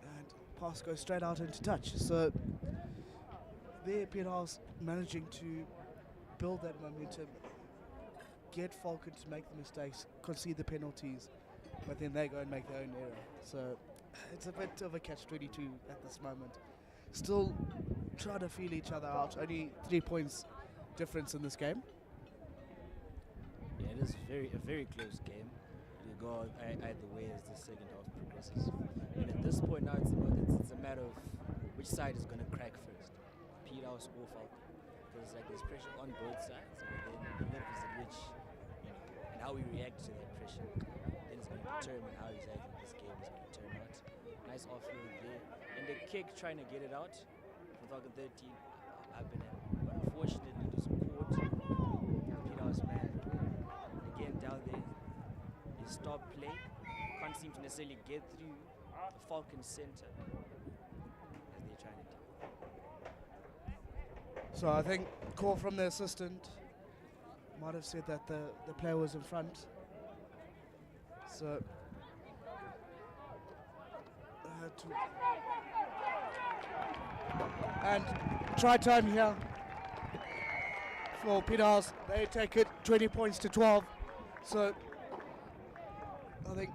Speaker 6: And pass goes straight out into touch. So there Peterhouse managing to build that momentum, get Falcon to make the mistakes, concede the penalties, but then they go and make their own error. So it's a bit of a catch-22 at this moment. Still trying to feel each other out. Only 3 points difference in this game.
Speaker 9: Yeah, it is a very close game. It will go either way as the second half progresses. And at this point now, it's a matter of which side is going to crack first, Peterhouse or Falcon. Because like there's pressure on both sides, but then the levels at which, and how we react to that pressure, then it's going to determine how exactly this game is going to turn out. Nice offload there, and the kick trying to get it out from Falcon 13 up and in, but unfortunately just caught the Peterhouse man. Again down there, they stop play, can't seem to necessarily get through the Falcon center as they're trying to do.
Speaker 6: So I think call from the assistant might have said that the player was in front. So and try time here for Peterhouse. They take it 20 points to 12. So I think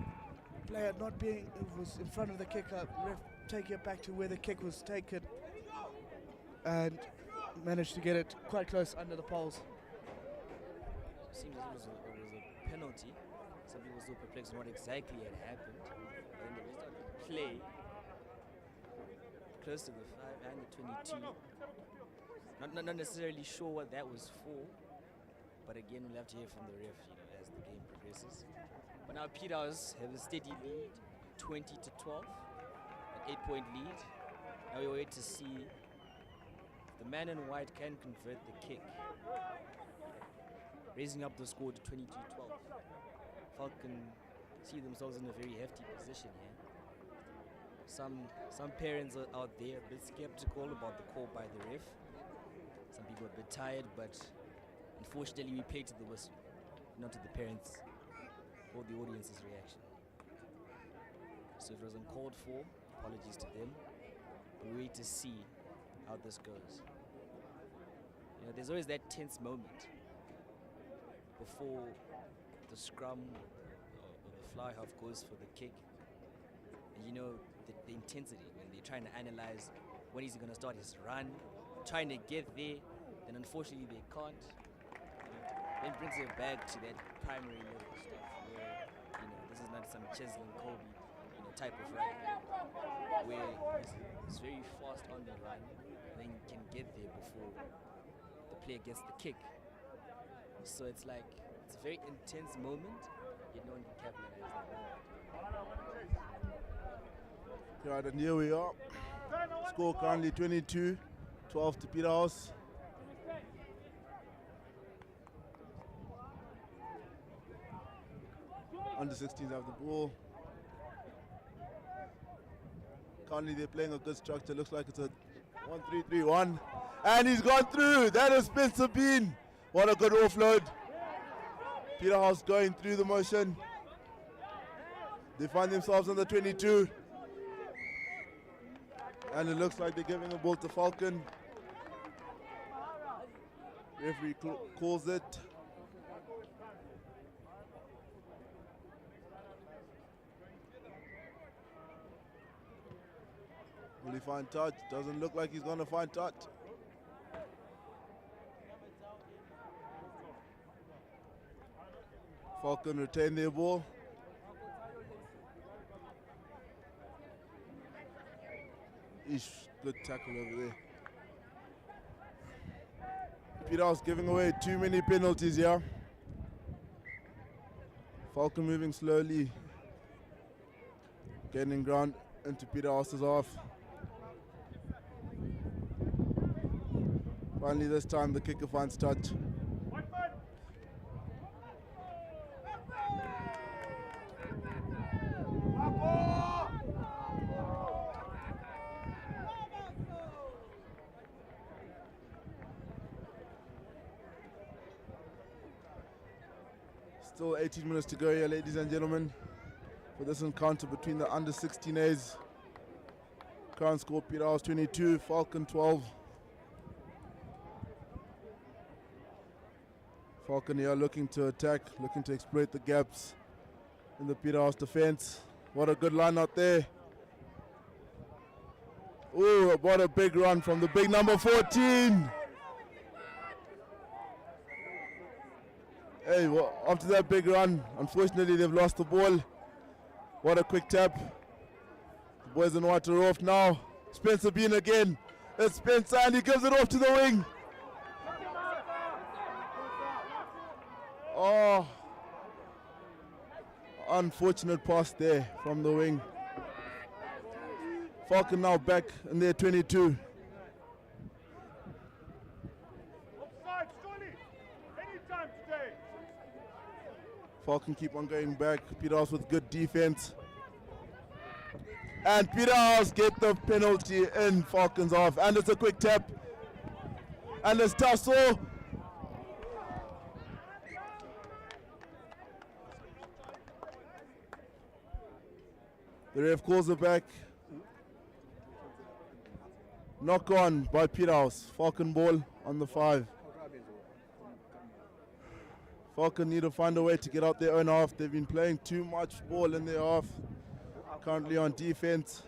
Speaker 6: player not being, it was in front of the kicker, ref taking it back to where the kick was taken and managed to get it quite close under the poles.
Speaker 9: Seems as it was a penalty. Some people were so perplexed on what exactly had happened. And then they started to play close to the 5 and the 22. Not necessarily sure what that was for, but again we'll have to hear from the ref, as the game progresses. But now Peterhouse have a steady lead, 20 to 12, an 8-point lead. Now we wait to see if the man in white can convert the kick, raising up the score to 22-12. Falcon see themselves in a very hefty position here. Some parents are out there a bit skeptical about the call by the ref. Some people are a bit tired, but unfortunately we play to the whistle, not to the parents or the audience's reaction. So it was uncalled for, apologies to them. But we wait to see how this goes. There's always that tense moment before the scrum or the fly half goes for the kick. And the intensity when they're trying to analyze when he's going to start his run, trying to get there, then unfortunately they can't. Then brings it back to that primary level stuff where this is not some Chesley and Kobe type of rugby where it's very fast on the run, then you can get there before the player gets the kick. So it's a very intense moment, yet no one can capitalize that moment.
Speaker 10: Right, and here we are. Score currently 22-12 to Peterhouse. Under 16s have the ball. Currently they're playing a good structure. Looks like it's a 1-3-3-1. And he's gone through. That is Spencer Bean. What a good offload. Peterhouse going through the motion. They find themselves on the 22. And it looks like they're giving the ball to Falcon. Referee calls it. Will he find touch? Doesn't look like he's going to find touch. Falcon retain their ball. Good tackle over there. Peterhouse giving away too many penalties here. Falcon moving slowly, gaining ground into Peterhouse's half. Finally this time the kicker finds touch. Still 18 minutes to go here, ladies and gentlemen, for this encounter between the under 16As. Current score, Peterhouse 22, Falcon 12. Falcon here looking to attack, looking to exploit the gaps in the Peterhouse defense. What a good line out there. Ooh, what a big run from the big number 14. Hey, well, after that big run, unfortunately they've lost the ball. What a quick tap. The boys in white are off now. Spencer Bean again. It's Spencer and he gives it off to the wing. Oh, unfortunate pass there from the wing. Falcon now back in their 22. Falcon keep on going back. Peterhouse with good defense. And Peterhouse get the penalty in Falcon's half. And it's a quick tap. And it's tussle. The ref calls it back. Knock on by Peterhouse. Falcon ball on the 5. Falcon need to find a way to get out their own half. They've been playing too much ball in their half. Currently on defense.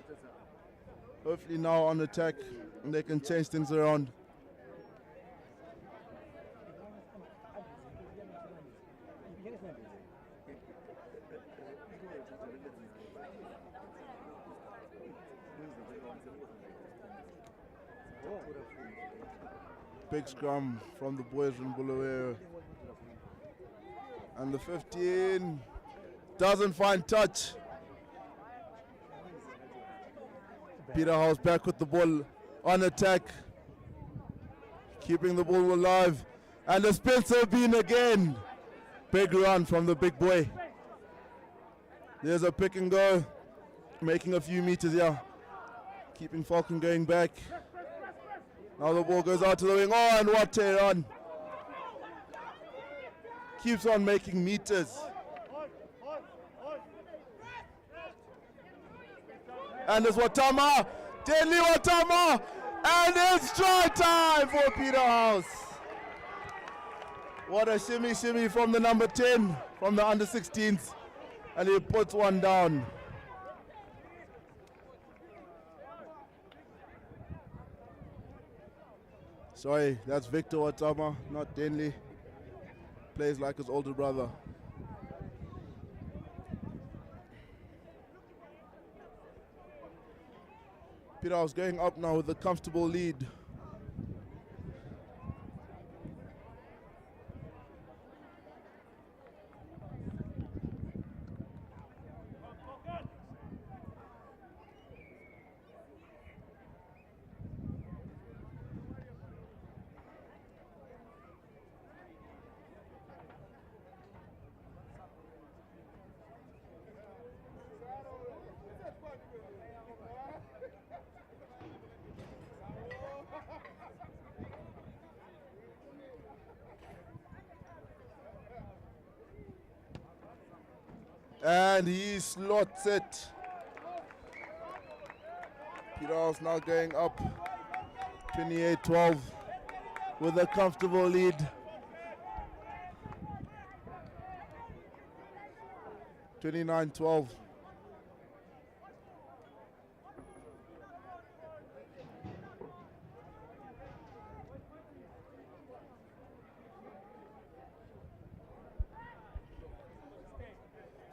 Speaker 10: Hopefully now on attack and they can change things around. Big scrum from the boys from Bulawayo. And the 15 doesn't find touch. Peterhouse back with the ball on attack. Keeping the ball alive. And the Spencer Bean again. Big run from the big boy. There's a pick and go. Making a few meters here. Keeping Falcon going back. Now the ball goes out to the wing. Oh, and what a run. Keeps on making meters. And it's Watama. Deadly Watama. And it's try time for Peterhouse. What a shimmy from the number 10 from the under 16s. And he puts one down. Sorry, that's Victor Watama, not Denley. Plays like his older brother. Peterhouse going up now with a comfortable lead. And he slots it. Peterhouse now going up 28-12 with a comfortable lead. (29-12).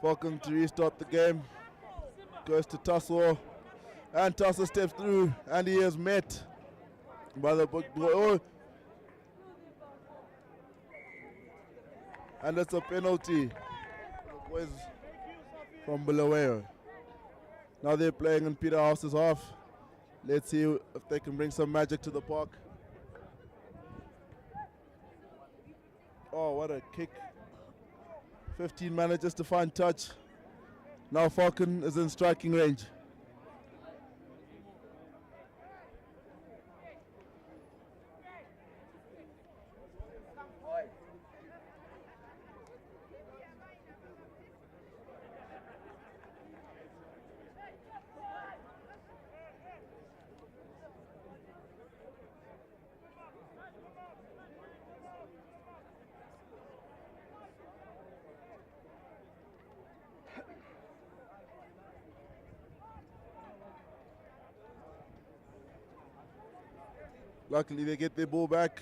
Speaker 10: Falcon to restart the game. Goes to Tussle. And Tussle steps through. And he is met by the book. Oh. And it's a penalty. The boys from Bulawayo. Now they're playing in Peterhouse's half. Let's see if they can bring some magic to the park. Oh, what a kick. 15 manages to find touch. Now Falcon is in striking range. Luckily, they get their ball back.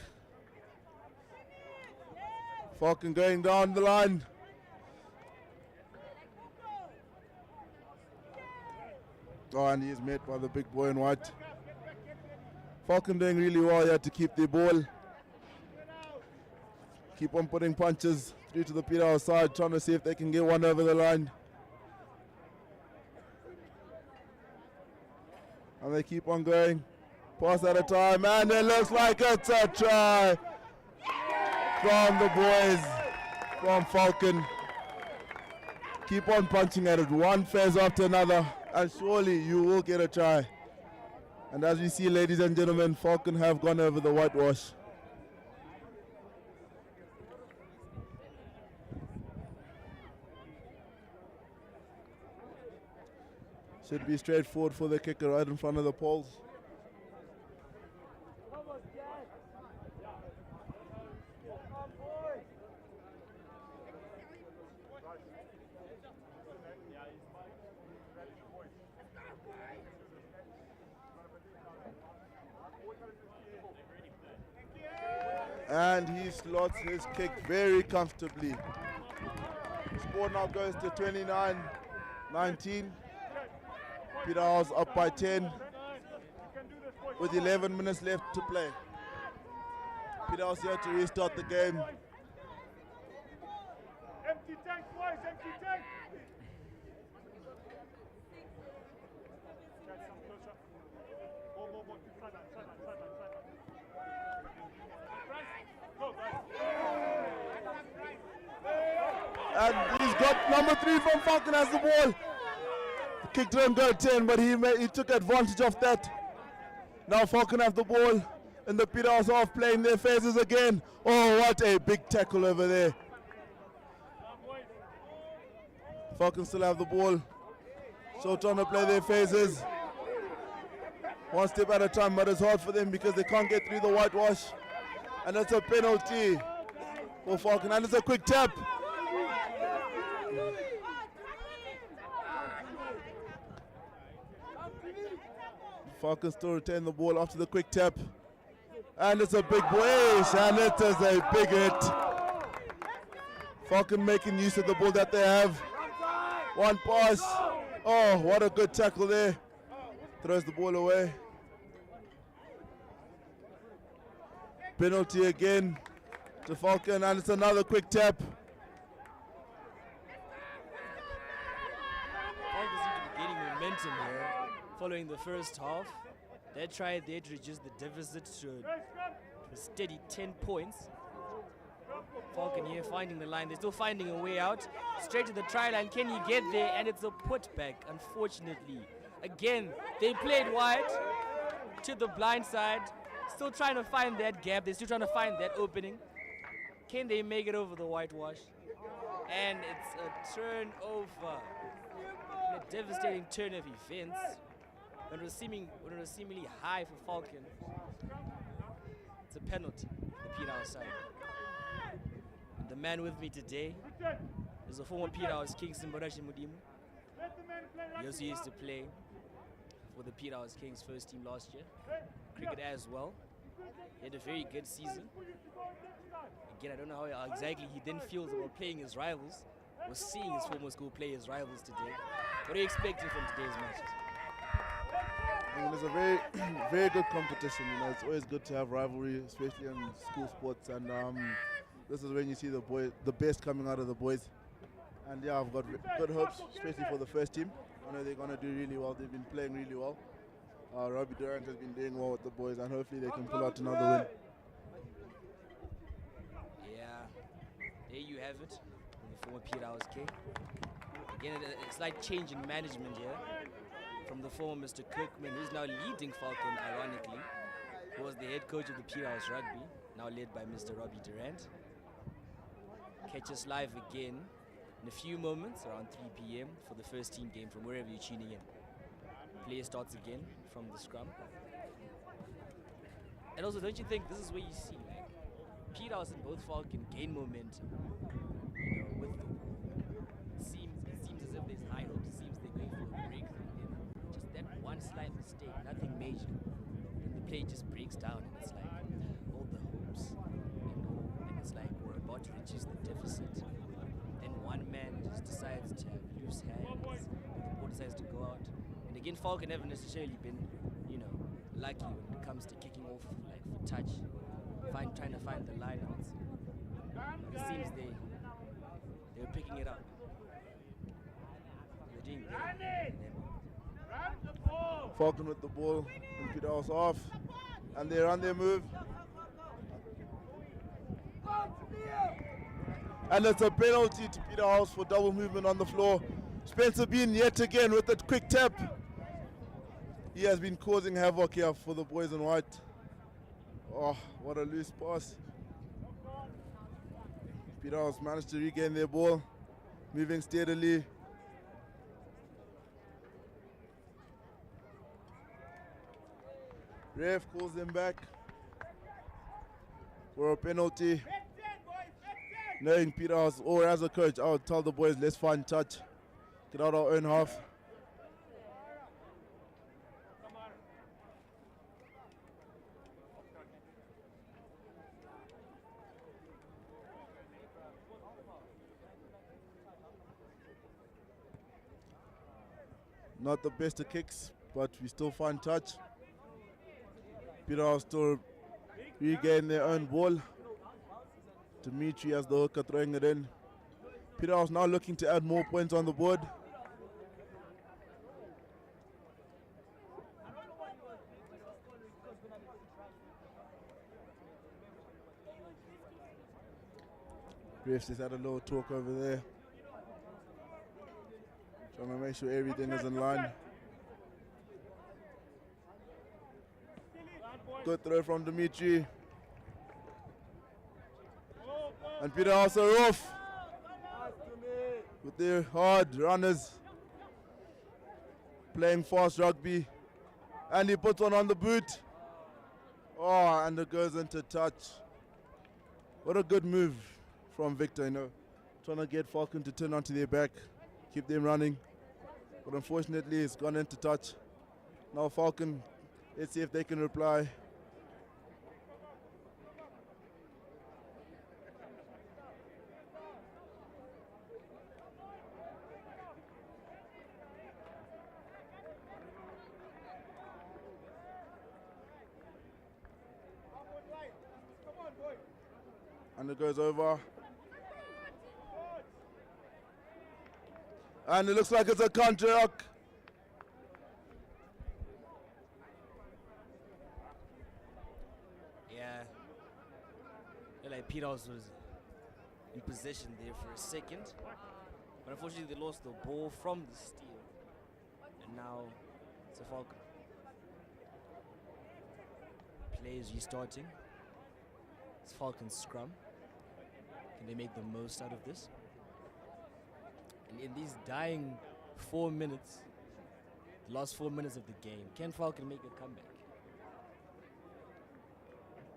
Speaker 10: Falcon going down the line. Oh, and he is met by the big boy in white. Falcon doing really well here to keep the ball. Keep on putting punches through to the Peterhouse side, trying to see if they can get one over the line. And they keep on going. Pass at a time, and it looks like it's a try from the boys from Falcon. Keep on punching at it, one phase after another, and surely you will get a try. And as we see, ladies and gentlemen, Falcon have gone over the whitewash. Should be straightforward for the kicker right in front of the poles. And he slots his kick very comfortably. Score now goes to 29-19. Peterhouse up by 10 with 11 minutes left to play. Peterhouse here to restart the game.
Speaker 5: Empty tank, boys, empty tank.
Speaker 10: And he's got number 3 from Falcon has the ball. The kick didn't go 10, but he took advantage of that. Now Falcon have the ball and the Peterhouse half playing their phases again. Oh, what a big tackle over there. Falcon still have the ball. So trying to play their phases. One step at a time, but it's hard for them because they can't get through the whitewash. And it's a penalty for Falcon, and it's a quick tap. Falcon still retain the ball after the quick tap. And it's a big boyish, and it is a big hit. Falcon making use of the ball that they have. One pass. Oh, what a good tackle there. Throws the ball away. Penalty again to Falcon, and it's another quick tap.
Speaker 9: Falcon seem to be gaining momentum here following the first half. They tried there to reduce the deficit to a steady 10 points. Falcon here finding the line. They're still finding a way out. Straight to the try line. Can he get there? And it's a putback, unfortunately. Again, they played wide to the blind side. Still trying to find that gap. They're still trying to find that opening. Can they make it over the whitewash? And it's a turnover. A devastating turn of events. When it was seemingly high for Falcon. It's a penalty for the Peterhouse side. And the man with me today is a former Peterhouse Kings, Mbarashi Mudimu. He also used to play for the Peterhouse Kings first team last year. Cricket as well. He had a very good season. Again, I don't know how exactly he then feels about playing his rivals or seeing his former school play his rivals today. What are you expecting from today's matches?
Speaker 10: I mean, it's a very, very good competition. You know, it's always good to have rivalry, especially in school sports. And this is when you see the best coming out of the boys. And yeah, I've got good hopes, especially for the first team. I know they're going to do really well. They've been playing really well. Rugby Durant has been doing well with the boys, and hopefully they can pull out another win.
Speaker 9: Yeah, there you have it. The former Peterhouse King. Again, a slight change in management here from the former Mr. Kirkman, who's now leading Falcon, ironically, who was the head coach of the Peterhouse Rugby, now led by Mr. Robbie Durant. Catch us live again in a few moments, around 3 p.m. for the first team game from wherever you're tuning in. Play starts again from the scrum. And also, don't you think this is where you see Peterhouse and both Falcon gain momentum? You know, with it seems as if there's high hopes. It seems they're going for a breakthrough. Just that one slight mistake, nothing major. And the play just breaks down, and it's like all the hopes, and it's like we're about to reduce the deficit. Then one man just decides to have loose hands, and the ball decides to go out. And again, Falcon haven't necessarily been, lucky when it comes to kicking off, like for touch, trying to find the lineouts. It seems they were picking it up. They're doing very well.
Speaker 10: Falcon with the ball, and Peterhouse off, and they run their move. And it's a penalty to Peterhouse for double movement on the floor. Spencer Bean yet again with a quick tap. He has been causing havoc here for the boys in white. Oh, what a loose pass. Peterhouse managed to regain their ball, moving steadily. Ref calls them back for a penalty. Knowing Peterhouse, or as a coach, I would tell the boys, let's find touch. Get out our own half. Not the best of kicks, but we still find touch. Peterhouse still regain their own ball. Dimitri as the hooker throwing it in. Peterhouse now looking to add more points on the board. Refs just had a little talk over there. Trying to make sure everything is in line. Good throw from Dimitri. And Peterhouse are off with their hard runners playing fast rugby. And he puts one on the boot. Oh, and it goes into touch. What a good move from Victor, trying to get Falcon to turn onto their back, keep them running. But unfortunately, it's gone into touch. Now Falcon, let's see if they can reply. And it goes over. And it looks like it's a counter-hook.
Speaker 9: Yeah. Like Peterhouse was in possession there for a second. But unfortunately they lost the ball from the steal. And now it's a Falcon. Play is restarting. It's Falcon's scrum. Can they make the most out of this? And in these dying 4 minutes, the last 4 minutes of the game, can Falcon make a comeback?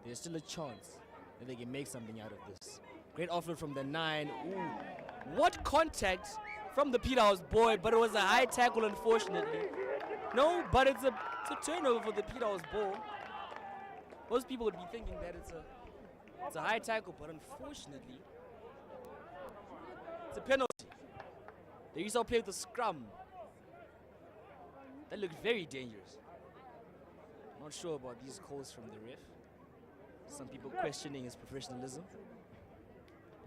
Speaker 9: There's still a chance that they can make something out of this. Great offload from the 9. Ooh. What contact from the Peterhouse boy, but it was a high tackle, unfortunately. No, but it's a turnover for the Peterhouse ball. Most people would be thinking that it's a high tackle, but unfortunately, it's a penalty. They used to play with the scrum. That looked very dangerous. Not sure about these calls from the ref. Some people questioning his professionalism.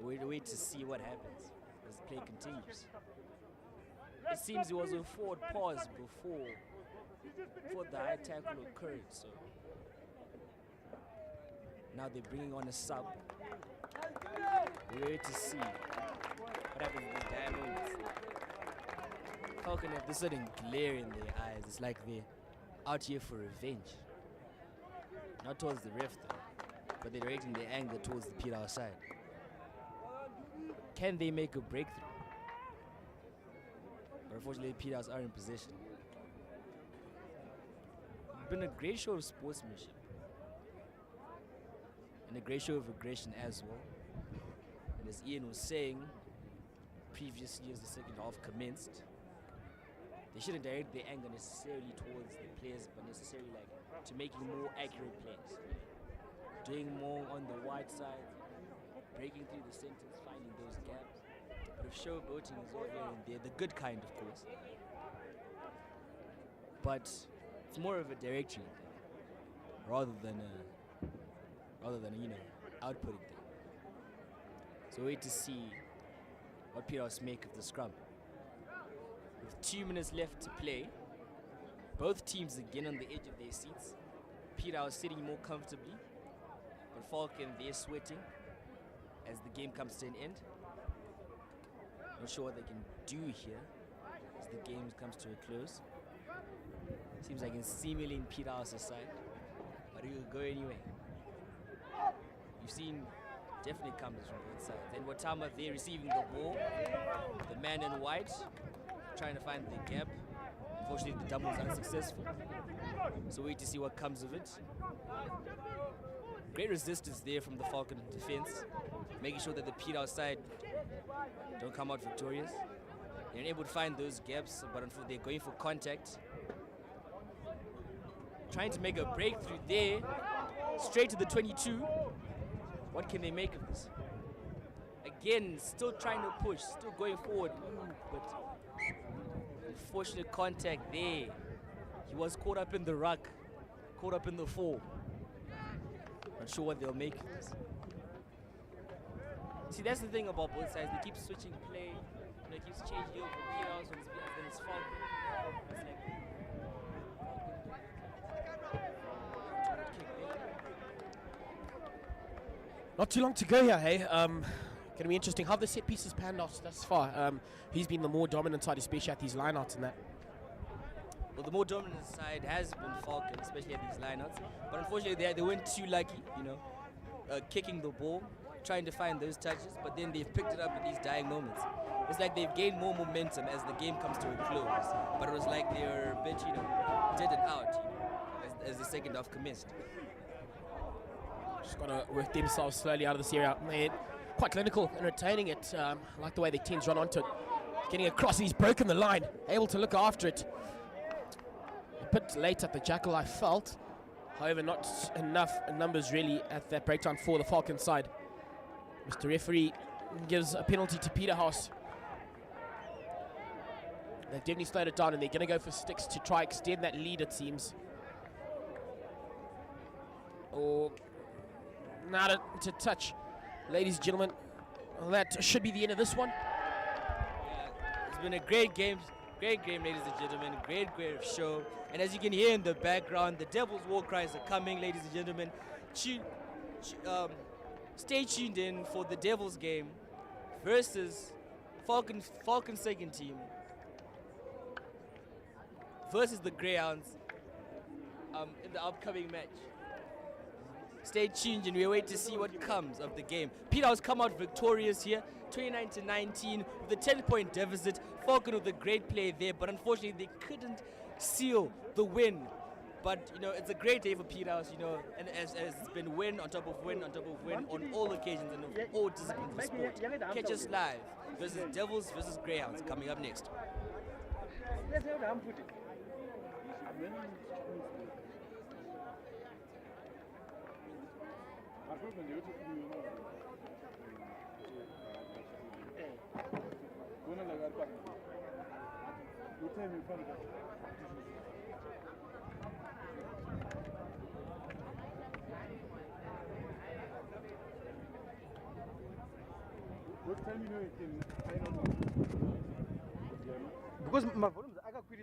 Speaker 9: We'll wait to see what happens as the play continues. It seems it was a forward pause before the high tackle occurred. So now they're bringing on a sub. We'll wait to see what happens in these dire moments. Falcon have this sudden glare in their eyes. It's like they're out here for revenge. Not towards the ref though, but they're directing their anger towards the Peterhouse side. Can they make a breakthrough? But unfortunately, Peterhouse are in possession. It's been a great show of sportsmanship. And a great show of aggression as well. And as Ian was saying, previously as the second half commenced, they shouldn't direct their anger necessarily towards the players, but necessarily like to making more accurate plays. Doing more on the wide side, breaking through the centers, finding those gaps. But if showboating is all here and there, the good kind, of course. But it's more of a direction thing, rather than a outputting thing. So wait to see what Peterhouse make of the scrum. With 2 minutes left to play, both teams again on the edge of their seats. Peterhouse sitting more comfortably, but Falcon they're sweating as the game comes to an end. Not sure what they can do here as the game comes to a close. Seems like it's seemingly in Peterhouse's side, but it will go anyway. You've seen definitely comes from both sides. Then Watama there receiving the ball, the man in white trying to find the gap. Unfortunately, the double was unsuccessful. So wait to see what comes of it. Great resistance there from the Falcon defense, making sure that the Peterhouse side don't come out victorious. They're able to find those gaps, but unfortunately they're going for contact. Trying to make a breakthrough there, straight to the 22. What can they make of this? Again, still trying to push, still going forward, but unfortunate contact there. He was caught up in the ruck, caught up in the fall. Not sure what they'll make of this. See, that's the thing about both sides. They keep switching play. It keeps changing over Peterhouse when then it's Falcon. It's like
Speaker 11: not too long to go here, hey. Going to be interesting how the set pieces panned out thus far. He's been the more dominant side, especially at these lineouts and that.
Speaker 9: Well, the more dominant side has been Falcon, especially at these lineouts. But unfortunately, they weren't too lucky, kicking the ball, trying to find those touches. But then they've picked it up at these dying moments. It's like they've gained more momentum as the game comes to a close. But it was like they were a bit, dead and out, as the second half commenced.
Speaker 11: Just got to work themselves slowly out of this area. They're quite clinical and retaining it. I like the way the teams run onto it. Getting across, he's broken the line, able to look after it. A bit late at the jackal, I felt. However, not enough numbers really at that breakdown for the Falcon side. Mr. Referee gives a penalty to Peterhouse. They've definitely slowed it down and they're going to go for sticks to try extend that lead, it seems. Or not to touch. Ladies and gentlemen, that should be the end of this one.
Speaker 9: Yeah, it's been a great game, ladies and gentlemen. Great show. And as you can hear in the background, the Devil's war cries are coming, ladies and gentlemen. Stay tuned in for the Devils game versus Falcon second team versus the Greyhounds in the upcoming match. Stay tuned and we wait to see what comes of the game. Peterhouse come out victorious here, 29-19 with a 10-point deficit. Falcon with a great play there, but unfortunately they couldn't seal the win. But it's a great day for Peterhouse, and as it's been win on top of win on top of win on all occasions and of all disciplines of sport. Catch us live versus Devils versus Greyhounds coming up next.
Speaker 4: Because my volumes, I got quit